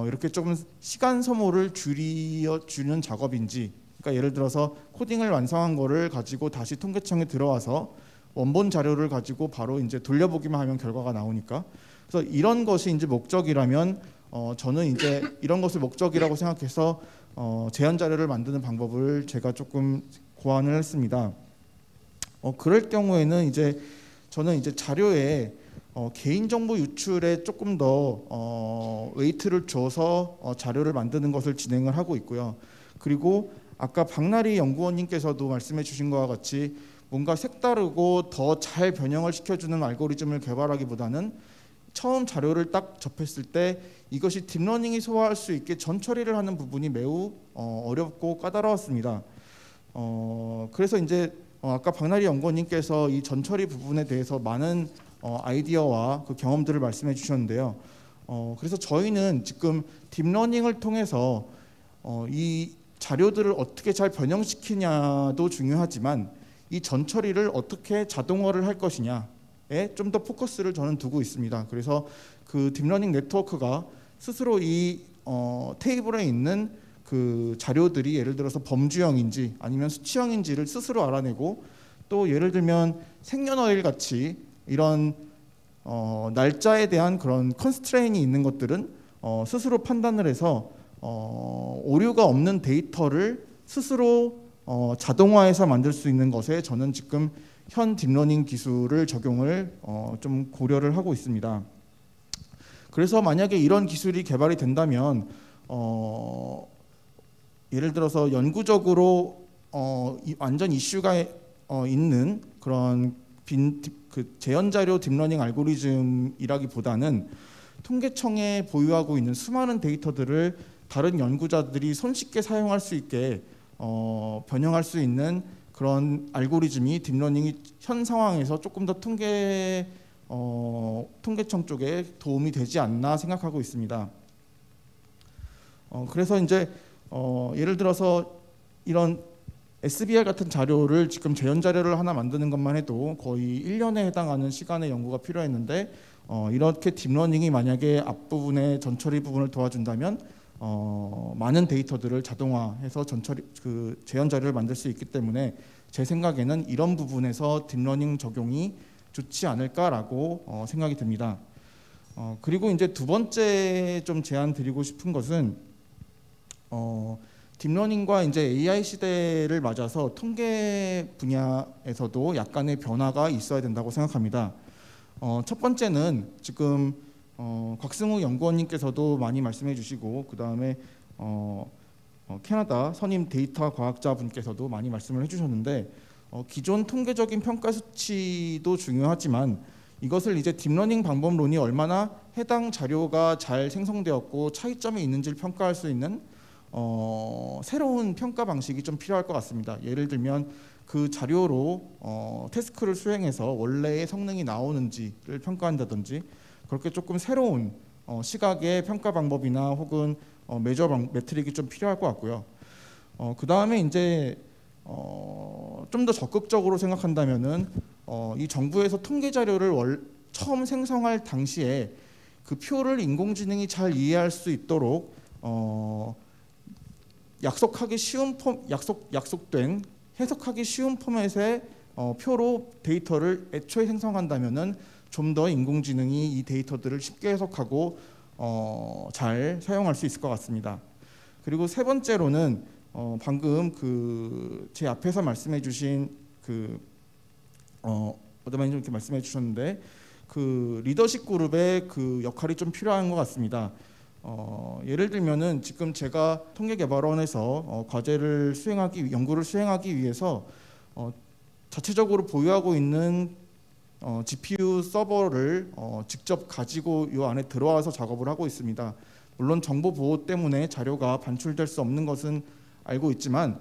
이렇게 조금 시간 소모를 줄여주는 작업인지, 그러니까 예를 들어서 코딩을 완성한 거를 가지고 다시 통계청에 들어와서 원본 자료를 가지고 바로 이제 돌려보기만 하면 결과가 나오니까, 그래서 이런 것이 이제 목적이라면 저는 이제 이런 것을 목적이라고 생각해서 재현 자료를 만드는 방법을 제가 조금 고안을 했습니다. 그럴 경우에는 이제 저는 이제 자료에 개인정보 유출에 조금 더 웨이트를 줘서 자료를 만드는 것을 진행을 하고 있고요. 그리고 아까 박나리 연구원님께서도 말씀해 주신 것과 같이 뭔가 색다르고 더 잘 변형을 시켜주는 알고리즘을 개발하기보다는 처음 자료를 딱 접했을 때 이것이 딥러닝이 소화할 수 있게 전처리를 하는 부분이 매우 어렵고 까다로웠습니다. 그래서 이제 아까 박나리 연구원님께서 이 전처리 부분에 대해서 많은 아이디어와 그 경험들을 말씀해 주셨는데요. 그래서 저희는 지금 딥러닝을 통해서 이 자료들을 어떻게 잘 변형시키냐도 중요하지만 이 전처리를 어떻게 자동화를 할 것이냐에 좀 더 포커스를 저는 두고 있습니다. 그래서 그 딥러닝 네트워크가 스스로 이 테이블에 있는 그 자료들이 예를 들어서 범주형인지 아니면 수치형인지를 스스로 알아내고, 또 예를 들면 생년월일 같이 이런 날짜에 대한 그런 컨스트레인이 있는 것들은 스스로 판단을 해서 오류가 없는 데이터를 스스로 자동화해서 만들 수 있는 것에 저는 지금 현 딥러닝 기술을 적용을 좀 고려를 하고 있습니다. 그래서 만약에 이런 기술이 개발이 된다면 예를 들어서 영구적으로 완전 이슈가 있는 그런 그 재현 자료 딥러닝 알고리즘이라기보다는 통계청에 보유하고 있는 수많은 데이터들을 다른 연구자들이 손쉽게 사용할 수 있게 변형할 수 있는 그런 알고리즘이 딥러닝이 현 상황에서 조금 더 통계청 쪽에 도움이 되지 않나 생각하고 있습니다. 그래서 이제 예를 들어서 이런 SBR 같은 자료를 지금 재현 자료를 하나 만드는 것만 해도 거의 1년에 해당하는 시간의 연구가 필요했는데 이렇게 딥러닝이 만약에 앞부분의 전처리 부분을 도와준다면 많은 데이터들을 자동화해서 그 재현 자료를 만들 수 있기 때문에 제 생각에는 이런 부분에서 딥러닝 적용이 좋지 않을까라고 생각이 듭니다. 그리고 이제 두 번째 좀 제안 드리고 싶은 것은 딥러닝과 이제 AI 시대를 맞아서 통계 분야에서도 약간의 변화가 있어야 된다고 생각합니다. 첫 번째는 지금 곽승우 연구원님께서도 많이 말씀해 주시고, 그 다음에 캐나다 선임 데이터 과학자분께서도 많이 말씀을 해주셨는데, 기존 통계적인 평가 수치도 중요하지만 이것을 이제 딥러닝 방법론이 얼마나 해당 자료가 잘 생성되었고 차이점이 있는지를 평가할 수 있는 새로운 평가 방식이 좀 필요할 것 같습니다. 예를 들면 그 자료로 태스크를 수행해서 원래의 성능이 나오는지를 평가한다든지, 그렇게 조금 새로운 시각의 평가 방법이나 혹은 매트릭이 좀 필요할 것 같고요. 그 다음에 이제 좀 더 적극적으로 생각한다면은 이 정부에서 통계 자료를 처음 생성할 당시에 그 표를 인공지능이 잘 이해할 수 있도록 약속된 해석하기 쉬운 포맷의 표로 데이터를 애초에 생성한다면은 좀 더 인공지능이 이 데이터들을 쉽게 해석하고 잘 사용할 수 있을 것 같습니다. 그리고 세 번째로는 방금 제 앞에서 말씀해주신 어드바이저 이렇게 말씀해주셨는데 그 리더십 그룹의 그 역할이 좀 필요한 것 같습니다. 예를 들면은 지금 제가 통계개발원에서 연구를 수행하기 위해서 자체적으로 보유하고 있는 GPU 서버를 직접 가지고 이 안에 들어와서 작업을 하고 있습니다. 물론 정보 보호 때문에 자료가 반출될 수 없는 것은 알고 있지만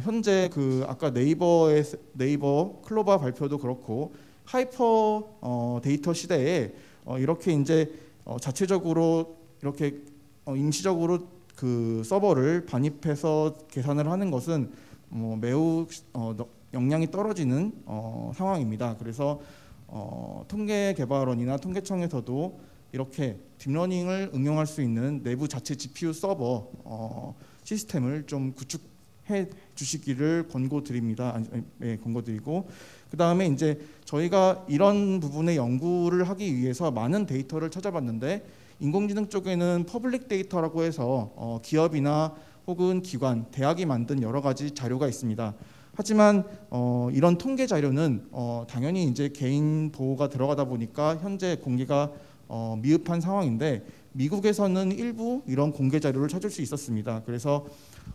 현재 아까 네이버 클로바 발표도 그렇고 하이퍼 데이터 시대에 이렇게 이제 자체적으로 이렇게 임시적으로 그 서버를 반입해서 계산을 하는 것은 매우 역량이 떨어지는 상황입니다. 그래서 통계개발원이나 통계청에서도 이렇게 딥러닝을 응용할 수 있는 내부 자체 GPU 서버 시스템을 좀 구축해 주시기를 권고드립니다. 권고드리고, 그 다음에 이제 저희가 이런 부분의 연구를 하기 위해서 많은 데이터를 찾아봤는데, 인공지능 쪽에는 퍼블릭 데이터라고 해서 기업이나 혹은 기관, 대학이 만든 여러 가지 자료가 있습니다. 하지만 이런 통계 자료는 당연히 이제 개인 보호가 들어가다 보니까 현재 공개가 미흡한 상황인데, 미국에서는 일부 이런 공개 자료를 찾을 수 있었습니다. 그래서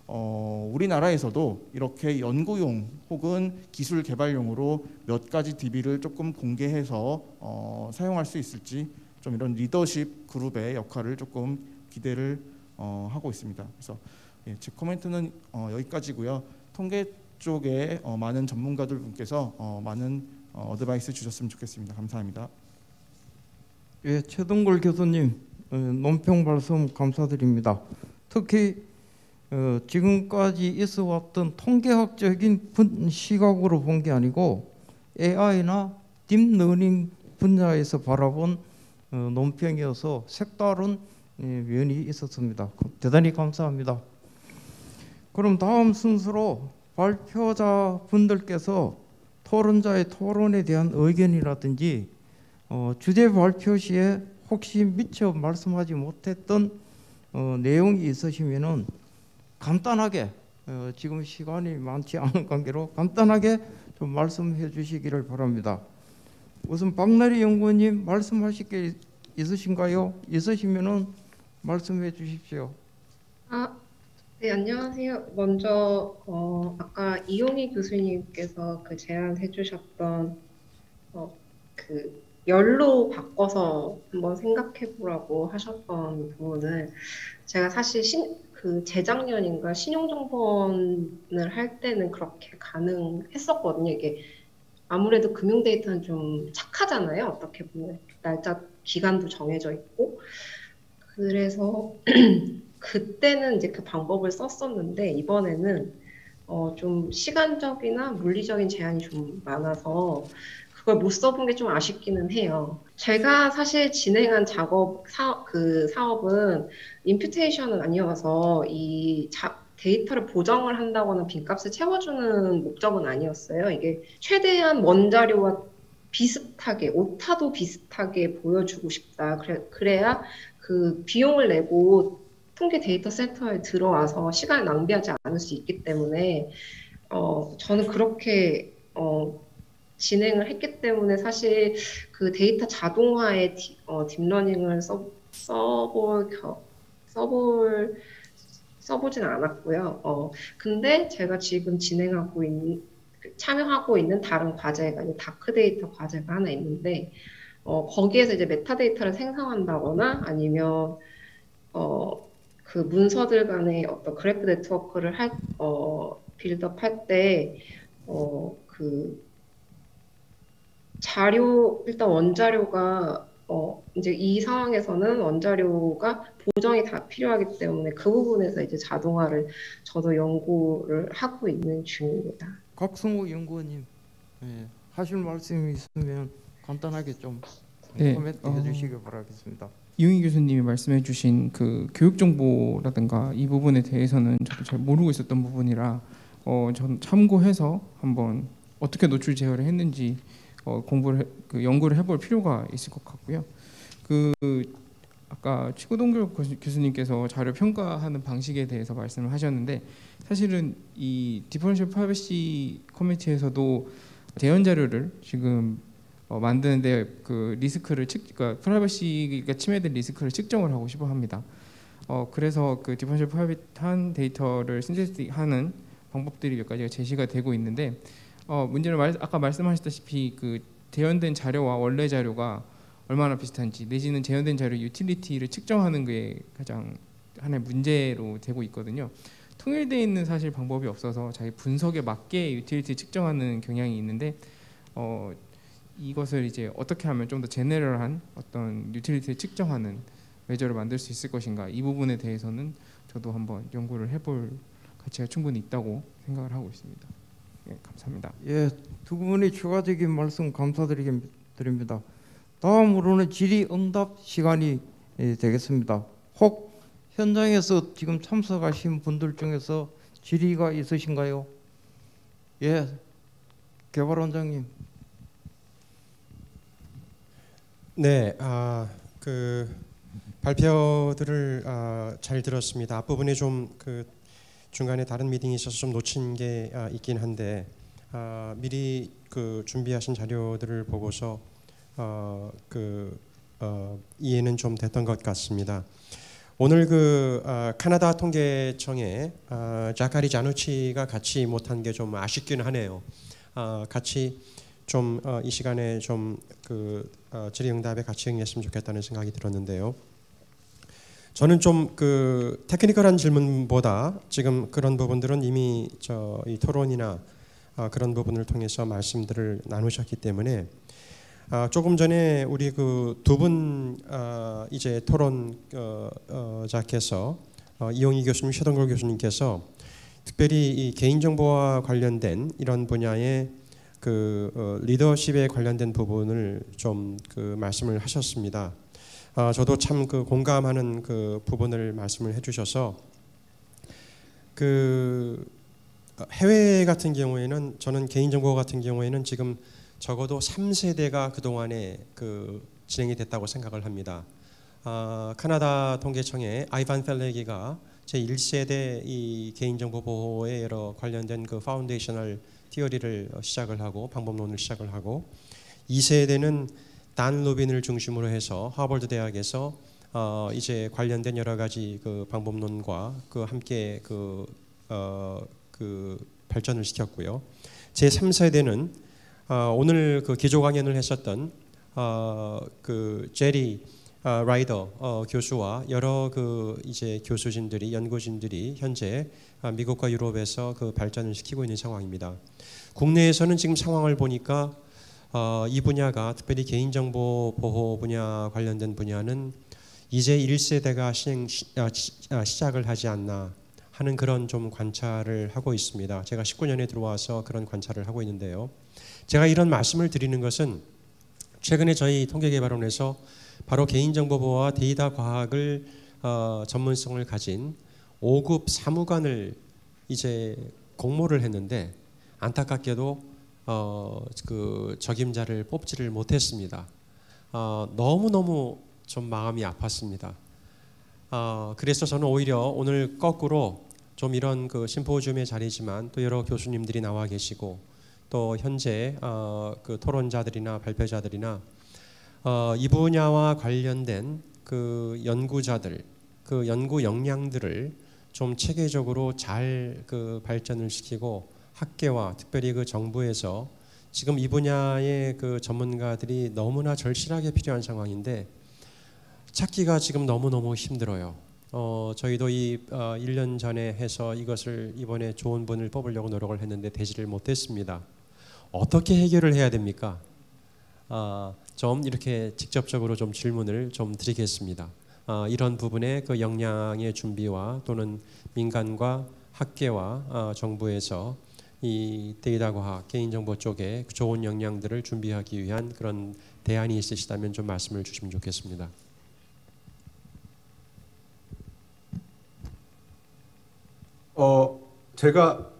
우리나라에서도 이렇게 연구용 혹은 기술 개발용으로 몇 가지 DB를 조금 공개해서 사용할 수 있을지, 좀 이런 리더십 그룹의 역할을 조금 기대를 하고 있습니다. 그래서 제 코멘트는 여기까지고요. 통계 쪽에 많은 전문가들 분께서 많은 어드바이스 주셨으면 좋겠습니다. 감사합니다. 예, 최동걸 교수님 논평 말씀 감사드립니다. 특히 지금까지 있어왔던 통계학적인 시각으로 본 게 아니고 AI나 딥러닝 분야에서 바라본 논평이어서 색다른 면이 있었습니다. 대단히 감사합니다. 그럼 다음 순서로 발표자 분들께서 토론자의 토론에 대한 의견이라든지 주제 발표 시에 혹시 미처 말씀하지 못했던 내용이 있으시면은 간단하게 지금 시간이 많지 않은 관계로 간단하게 좀 말씀해 주시기를 바랍니다. 우선 박나리 연구원님 말씀하실 게 있으신가요? 있으시면은 말씀해 주십시오. 네, 안녕하세요. 먼저 아까 이용희 교수님께서 제안해 주셨던 그 열로 바꿔서 한번 생각해 보라고 하셨던 부분을 제가 사실 재작년인가 신용정보원을 할 때는 그렇게 가능했었거든요. 이게 아무래도 금융 데이터는 좀 착하잖아요. 어떻게 보면 날짜 기간도 정해져 있고, 그래서 그때는 이제 그 방법을 썼었는데 이번에는 좀 시간적이나 물리적인 제한이 좀 많아서 그걸 못 써본 게 좀 아쉽기는 해요. 제가 사실 진행한 사업은 임퓨테이션은 아니어서 데이터를 보정을 한다거나 빈값을 채워주는 목적은 아니었어요. 이게 최대한 원자료와 비슷하게, 오타도 비슷하게 보여주고 싶다. 그래야 그 비용을 내고 통계 데이터 센터에 들어와서 시간을 낭비하지 않을 수 있기 때문에 저는 그렇게 진행을 했기 때문에 사실 그 데이터 자동화에 딥러닝을 써보진 않았고요. 근데 제가 지금 참여하고 있는 다른 과제가 이제 다크 데이터 과제가 하나 있는데, 거기에서 이제 메타데이터를 생성한다거나 아니면, 그 문서들 간의 어떤 그래프 네트워크를 빌드업 할 때, 그 일단 원자료가, 이제 이 상황에서는 원자료가 보정이 다 필요하기 때문에 그 부분에서 이제 자동화를 저도 연구를 하고 있는 중입니다. 각성욱 연구원님, 하실 말씀이 있으면 간단하게 좀 네, 코멘트 해주시기 바라겠습니다. 이용희 교수님이 말씀해주신 그 교육 정보라든가 이 부분에 대해서는 저도 잘 모르고 있었던 부분이라 전 참고해서 한번 어떻게 노출 제어를 했는지 연구를 해볼 필요가 있을 것 같고요. 아까 최고동규 교수님께서 자료 평가하는 방식에 대해서 말씀을 하셨는데, 사실은 이 디퍼런셜 프라이버시 커뮤니티에서도 재현 자료를 지금 만드는데 그 리스크를 그러니까 프라이버시가 침해된 리스크를 측정을 하고 싶어 합니다. 그래서 그 디퍼런셜 프라이빗한 데이터를 신세틱하는 방법들이 몇 가지가 제시가 되고 있는데, 문제는 아까 말씀하셨다시피 그 재현된 자료와 원래 자료가 얼마나 비슷한지, 내지는 재현된 자료 유틸리티를 측정하는 게 가장 하나의 문제로 되고 있거든요. 통일되어 있는 사실 방법이 없어서 자기 분석에 맞게 유틸리티 측정하는 경향이 있는데, 이것을 이제 어떻게 하면 좀 더 제너럴한 어떤 유틸리티를 측정하는 메저를 만들 수 있을 것인가, 이 부분에 대해서는 저도 한번 연구를 해볼 가치가 충분히 있다고 생각을 하고 있습니다. 예, 감사합니다. 예, 두 분의 추가적인 말씀 감사드립니다. 다음으로는 질의응답 시간이 되겠습니다. 혹 현장에서 지금 참석하신 분들 중에서 질의가 있으신가요? 예, 개발원장님. 네, 그 발표들을 잘 들었습니다. 앞부분에 좀 그 중간에 다른 미팅이 있어서 좀 놓친 게 있긴 한데, 미리 그 준비하신 자료들을 보고서 이해는 좀 됐던 것 같습니다. 오늘 그 캐나다 통계청에 자카리 자누치가 같이 못한 게 좀 아쉽긴 하네요. 같이 좀 이 시간에 좀 그 질의응답에 같이 응했으면 좋겠다는 생각이 들었는데요. 저는 좀 그 테크니컬한 질문보다 지금 그런 부분들은 이미 이 토론이나 그런 부분을 통해서 말씀들을 나누셨기 때문에, 조금 전에 우리 그 두 분 이제 토론자께서 이용희 교수님, 최동걸 교수님께서 특별히 이 개인정보와 관련된 이런 분야의 그 리더십에 관련된 부분을 좀 그 말씀을 하셨습니다. 저도 참 그 공감하는 그 부분을 말씀을 해주셔서, 그 해외 같은 경우에는 저는 개인정보 같은 경우에는 지금 적어도 3세대가 그동안에 그 진행이 됐다고 생각을 합니다. 캐나다 통계청의 아이반 펠레기가 제1세대 이 개인정보 보호에 여러 관련된 그 파운데이셔널 티어리를 시작을 하고 방법론을 시작을 하고, 2세대는 단 로빈을 중심으로 해서 하버드 대학에서 이제 관련된 여러 가지 그 방법론과 그 함께 그 발전을 시켰고요. 제 3세대는 오늘 그 기조 강연을 했었던 그 제리 라이더 교수와 여러 그 이제 교수진들이 연구진들이 현재 미국과 유럽에서 그 발전을 시키고 있는 상황입니다. 국내에서는 지금 상황을 보니까 이 분야가 특별히 개인정보 보호 분야 관련된 분야는 이제 1세대가 시작을 하지 않나 하는 그런 좀 관찰을 하고 있습니다. 제가 19년에 들어와서 그런 관찰을 하고 있는데요. 제가 이런 말씀을 드리는 것은 최근에 저희 통계개발원에서 바로 개인정보 보호와 데이터 과학을 전문성을 가진 5급 사무관을 이제 공모를 했는데, 안타깝게도 그 적임자를 뽑지를 못했습니다. 너무너무 좀 마음이 아팠습니다. 그래서 저는 오히려 오늘 거꾸로 좀 이런 그 심포지움의 자리지만 또 여러 교수님들이 나와 계시고 또 현재 그 토론자들이나 발표자들이나 이 분야와 관련된 그 연구자들, 그 연구 역량들을 좀 체계적으로 잘 그 발전을 시키고 학계와 특별히 그 정부에서 지금 이 분야의 그 전문가들이 너무나 절실하게 필요한 상황인데 찾기가 지금 너무너무 힘들어요. 저희도 1년 전에 해서 이것을 이번에 좋은 분을 뽑으려고 노력을 했는데 되지를 못했습니다. 어떻게 해결을 해야 됩니까? 좀 이렇게 직접적으로 좀 질문을 좀 드리겠습니다. 이런 부분의 그 역량의 준비와 또는 민간과 학계와 정부에서 이 데이터 과학, 개인정보 쪽에 좋은 역량들을 준비하기 위한 그런 대안이 있으시다면 좀 말씀을 주시면 좋겠습니다. 제가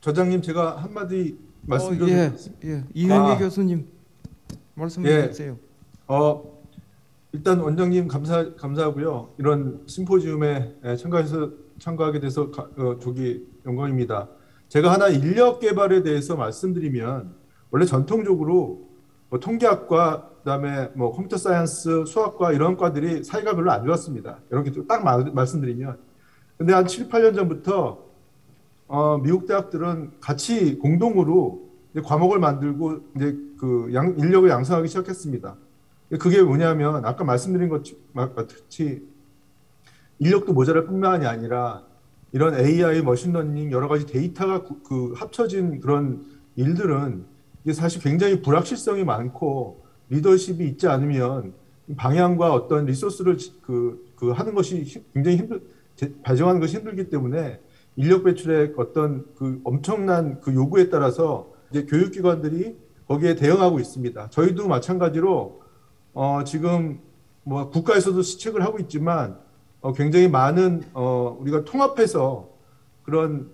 저장님 제가 한마디 말씀드려도 이현희 교수님 말씀해 주세요. 일단 원장님 감사하고요. 이런 심포지움에 참가하게 돼서 영광입니다. 제가 하나 인력 개발에 대해서 말씀드리면 원래 전통적으로 통계학과 그다음에 컴퓨터 사이언스, 수학과 이런 과들이 사이가 별로 안 좋았습니다. 이렇게 딱 말씀드리면. 근데 한 7, 8년 전부터 미국 대학들은 같이 공동으로 과목을 만들고 이제 그 인력을 양성하기 시작했습니다. 그게 뭐냐면 아까 말씀드린 것 같이 인력도 모자랄 뿐만이 아니라 이런 AI, 머신러닝 여러 가지 데이터가 합쳐진 그런 일들은 이게 사실 굉장히 불확실성이 많고 리더십이 있지 않으면 방향과 어떤 리소스를 하는 것이 굉장히 발전하는 것이 힘들기 때문에 인력 배출의 어떤 그 엄청난 그 요구에 따라서 이제 교육기관들이 거기에 대응하고 있습니다. 저희도 마찬가지로 지금 뭐 국가에서도 시책을 하고 있지만 굉장히 많은 우리가 통합해서 그런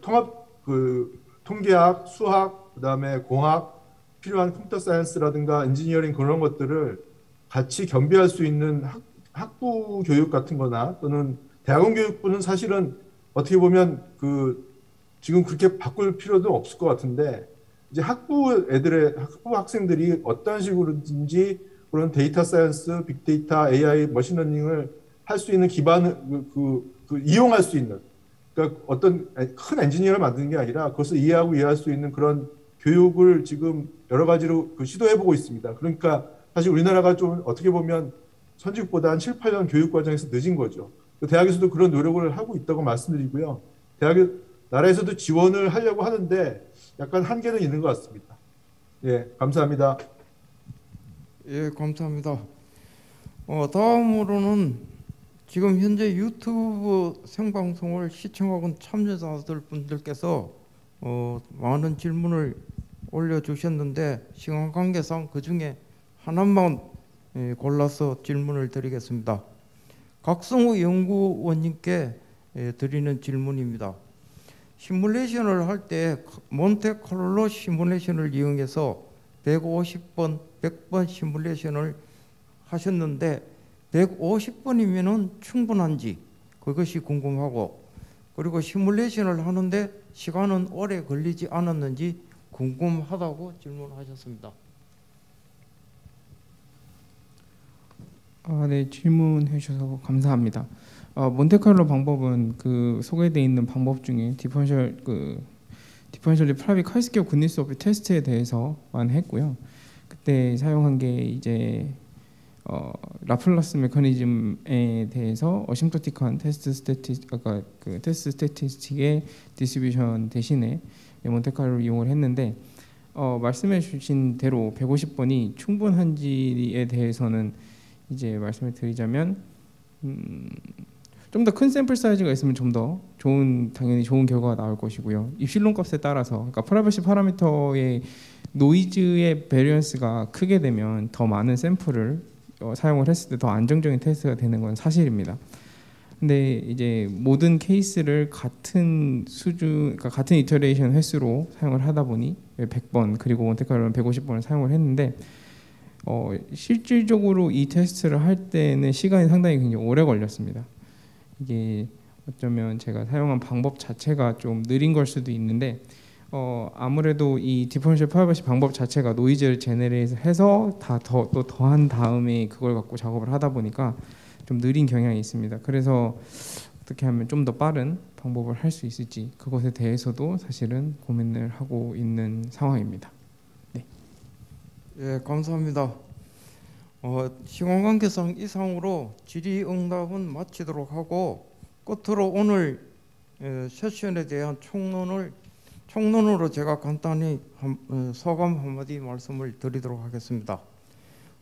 통계학, 수학, 그다음에 공학 필요한 컴퓨터 사이언스라든가 엔지니어링 그런 것들을 같이 겸비할 수 있는 학부 교육 같은 거나 또는 대학원 교육부는 사실은 어떻게 보면 지금 그렇게 바꿀 필요도 없을 것 같은데 이제 학부 학생들이 어떤 식으로든지 그런 데이터 사이언스, 빅데이터, AI, 머신러닝을 할 수 있는 기반을 이용할 수 있는 그러니까 어떤 큰 엔지니어를 만드는 게 아니라 그것을 이해하고 이해할 수 있는 그런 교육을 지금 여러 가지로 시도해보고 있습니다. 그러니까 사실 우리나라가 좀 어떻게 보면 선진국보다 한 7, 8년 교육 과정에서 늦은 거죠. 대학에서도 그런 노력을 하고 있다고 말씀드리고요. 나라에서도 지원을 하려고 하는데 약간 한계는 있는 것 같습니다. 예, 감사합니다. 예, 감사합니다. 다음으로는 지금 현재 유튜브 생방송을 시청하고 참여자들 분들께서 많은 질문을 올려주셨는데 시간 관계상 그 중에 하나만 골라서 질문을 드리겠습니다. 각성우 연구원님께 드리는 질문입니다. 시뮬레이션을 할 때 몬테칼로 시뮬레이션을 이용해서 150번, 100번 시뮬레이션을 하셨는데 150번이면 충분한지 그것이 궁금하고 그리고 시뮬레이션을 하는데 시간은 오래 걸리지 않았는지 궁금하다고 질문하셨습니다. 네, 질문해 주셔서 감사합니다. 몬테칼로 방법은 그 소개되어 있는 방법 중에 디퍼런셜리 프라이빗 카이스퀘어 굿니스 오브 테스트에 대해서만 했고요. 그때 사용한 게 이제 라플라스 메커니즘에 대해서 어심토틱한 테스트 스태티스틱의 디스트리뷰션 대신에 몬테칼로를 이용을 했는데 말씀해 주신 대로 150번이 충분한지에 대해서는 이제 말씀을 드리자면 좀 더 큰 샘플 사이즈가 있으면 좀 더 당연히 좋은 결과가 나올 것이고요. 입실론 값에 따라서 그러니까 프라이버시 파라미터의 노이즈의 베리언스가 크게 되면 더 많은 샘플을 사용을 했을 때 더 안정적인 테스트가 되는 건 사실입니다. 근데 이제 모든 케이스를 같은 수준, 그러니까 같은 이터레이션 횟수로 사용을 하다 보니 100번 그리고 몬테칼로는 150번을 사용을 했는데 실질적으로 이 테스트를 할 때는 시간이 상당히 굉장히 오래 걸렸습니다. 이게 어쩌면 제가 사용한 방법 자체가 좀 느린 걸 수도 있는데 아무래도 이 디퍼런셜 프라이버시 방법 자체가 노이즈를 제네레이트해서 또 더한 다음에 그걸 갖고 작업을 하다 보니까 좀 느린 경향이 있습니다. 그래서 어떻게 하면 좀 더 빠른 방법을 할 수 있을지 그것에 대해서도 사실은 고민을 하고 있는 상황입니다. 네. 예, 감사합니다. 시간 관계상 이상으로 질의응답은 마치도록 하고 끝으로 오늘 세션에 대한 총론으로 제가 간단히 소감 한마디 말씀을 드리도록 하겠습니다.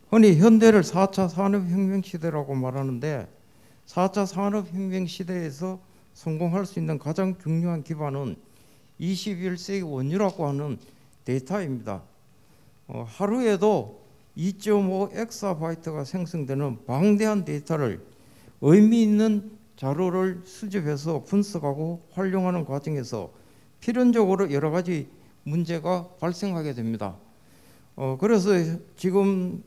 흔히 현대를 4차 산업혁명 시대라고 말하는데 4차 산업혁명 시대에서 성공할 수 있는 가장 중요한 기반은 21세기 원유라고 하는 데이터입니다. 하루에도 2.5 엑사바이트가 생성되는 방대한 데이터를 의미 있는 자료를 수집해서 분석하고 활용하는 과정에서 필연적으로 여러 가지 문제가 발생하게 됩니다. 그래서 지금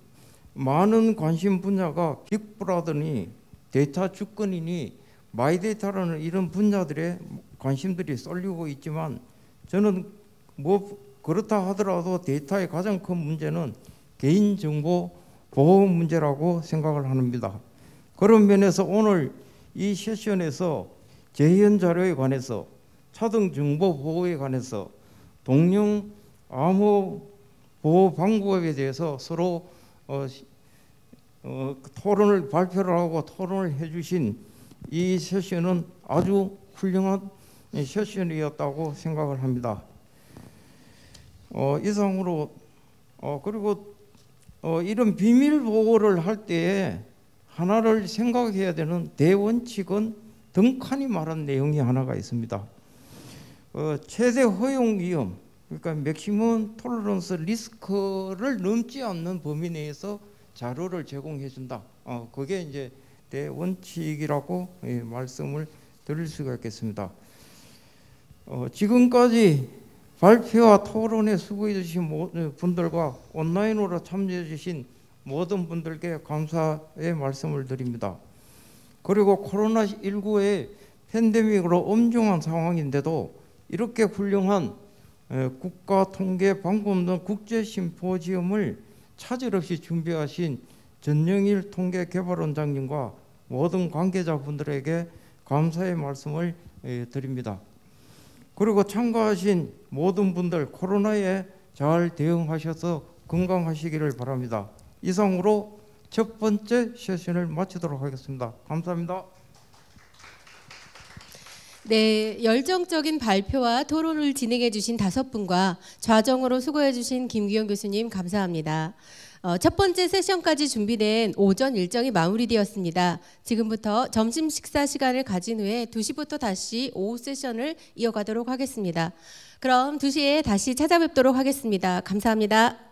많은 관심 분야가 빅브라더니 데이터 주권이니 마이데이터라는 이런 분야들의 관심들이 쏠리고 있지만 저는 그렇다 하더라도 데이터의 가장 큰 문제는 개인정보 보호 문제라고 생각을 합니다. 그런 면에서 오늘 이 세션에서 재현 자료에 관해서 차등 정보 보호에 관해서 동령 암호 보호 방법에 대해서 서로 토론을 발표를 하고 토론을 해주신 이 세션은 아주 훌륭한 세션이었다고 생각을 합니다. 이상으로 그리고 이런 비밀 보호를 할 때에 하나를 생각해야 되는 대원칙은 덩칸이 말한 내용이 하나가 있습니다. 최대 허용 위험, 그러니까 맥시멈 톨러런스 리스크를 넘지 않는 범위 내에서 자료를 제공해 준다. 그게 이제 대원칙이라고 말씀을 드릴 수가 있겠습니다. 지금까지 발표와 토론에 수고해 주신 분들과 온라인으로 참여해 주신 모든 분들께 감사의 말씀을 드립니다. 그리고 코로나19의 팬데믹으로 엄중한 상황인데도 이렇게 훌륭한 국가통계방법론 국제심포지엄을 차질 없이 준비하신 전영일 통계개발원장님과 모든 관계자분들에게 감사의 말씀을 드립니다. 그리고 참가하신 모든 분들 코로나에 잘 대응하셔서 건강하시기를 바랍니다. 이상으로 첫 번째 세션을 마치도록 하겠습니다. 감사합니다. 네, 열정적인 발표와 토론을 진행해 주신 5분과 좌정으로 수고해 주신 김규영 교수님 감사합니다. 첫 번째 세션까지 준비된 오전 일정이 마무리되었습니다. 지금부터 점심 식사 시간을 가진 후에 2시부터 다시 오후 세션을 이어가도록 하겠습니다. 그럼 2시에 다시 찾아뵙도록 하겠습니다. 감사합니다.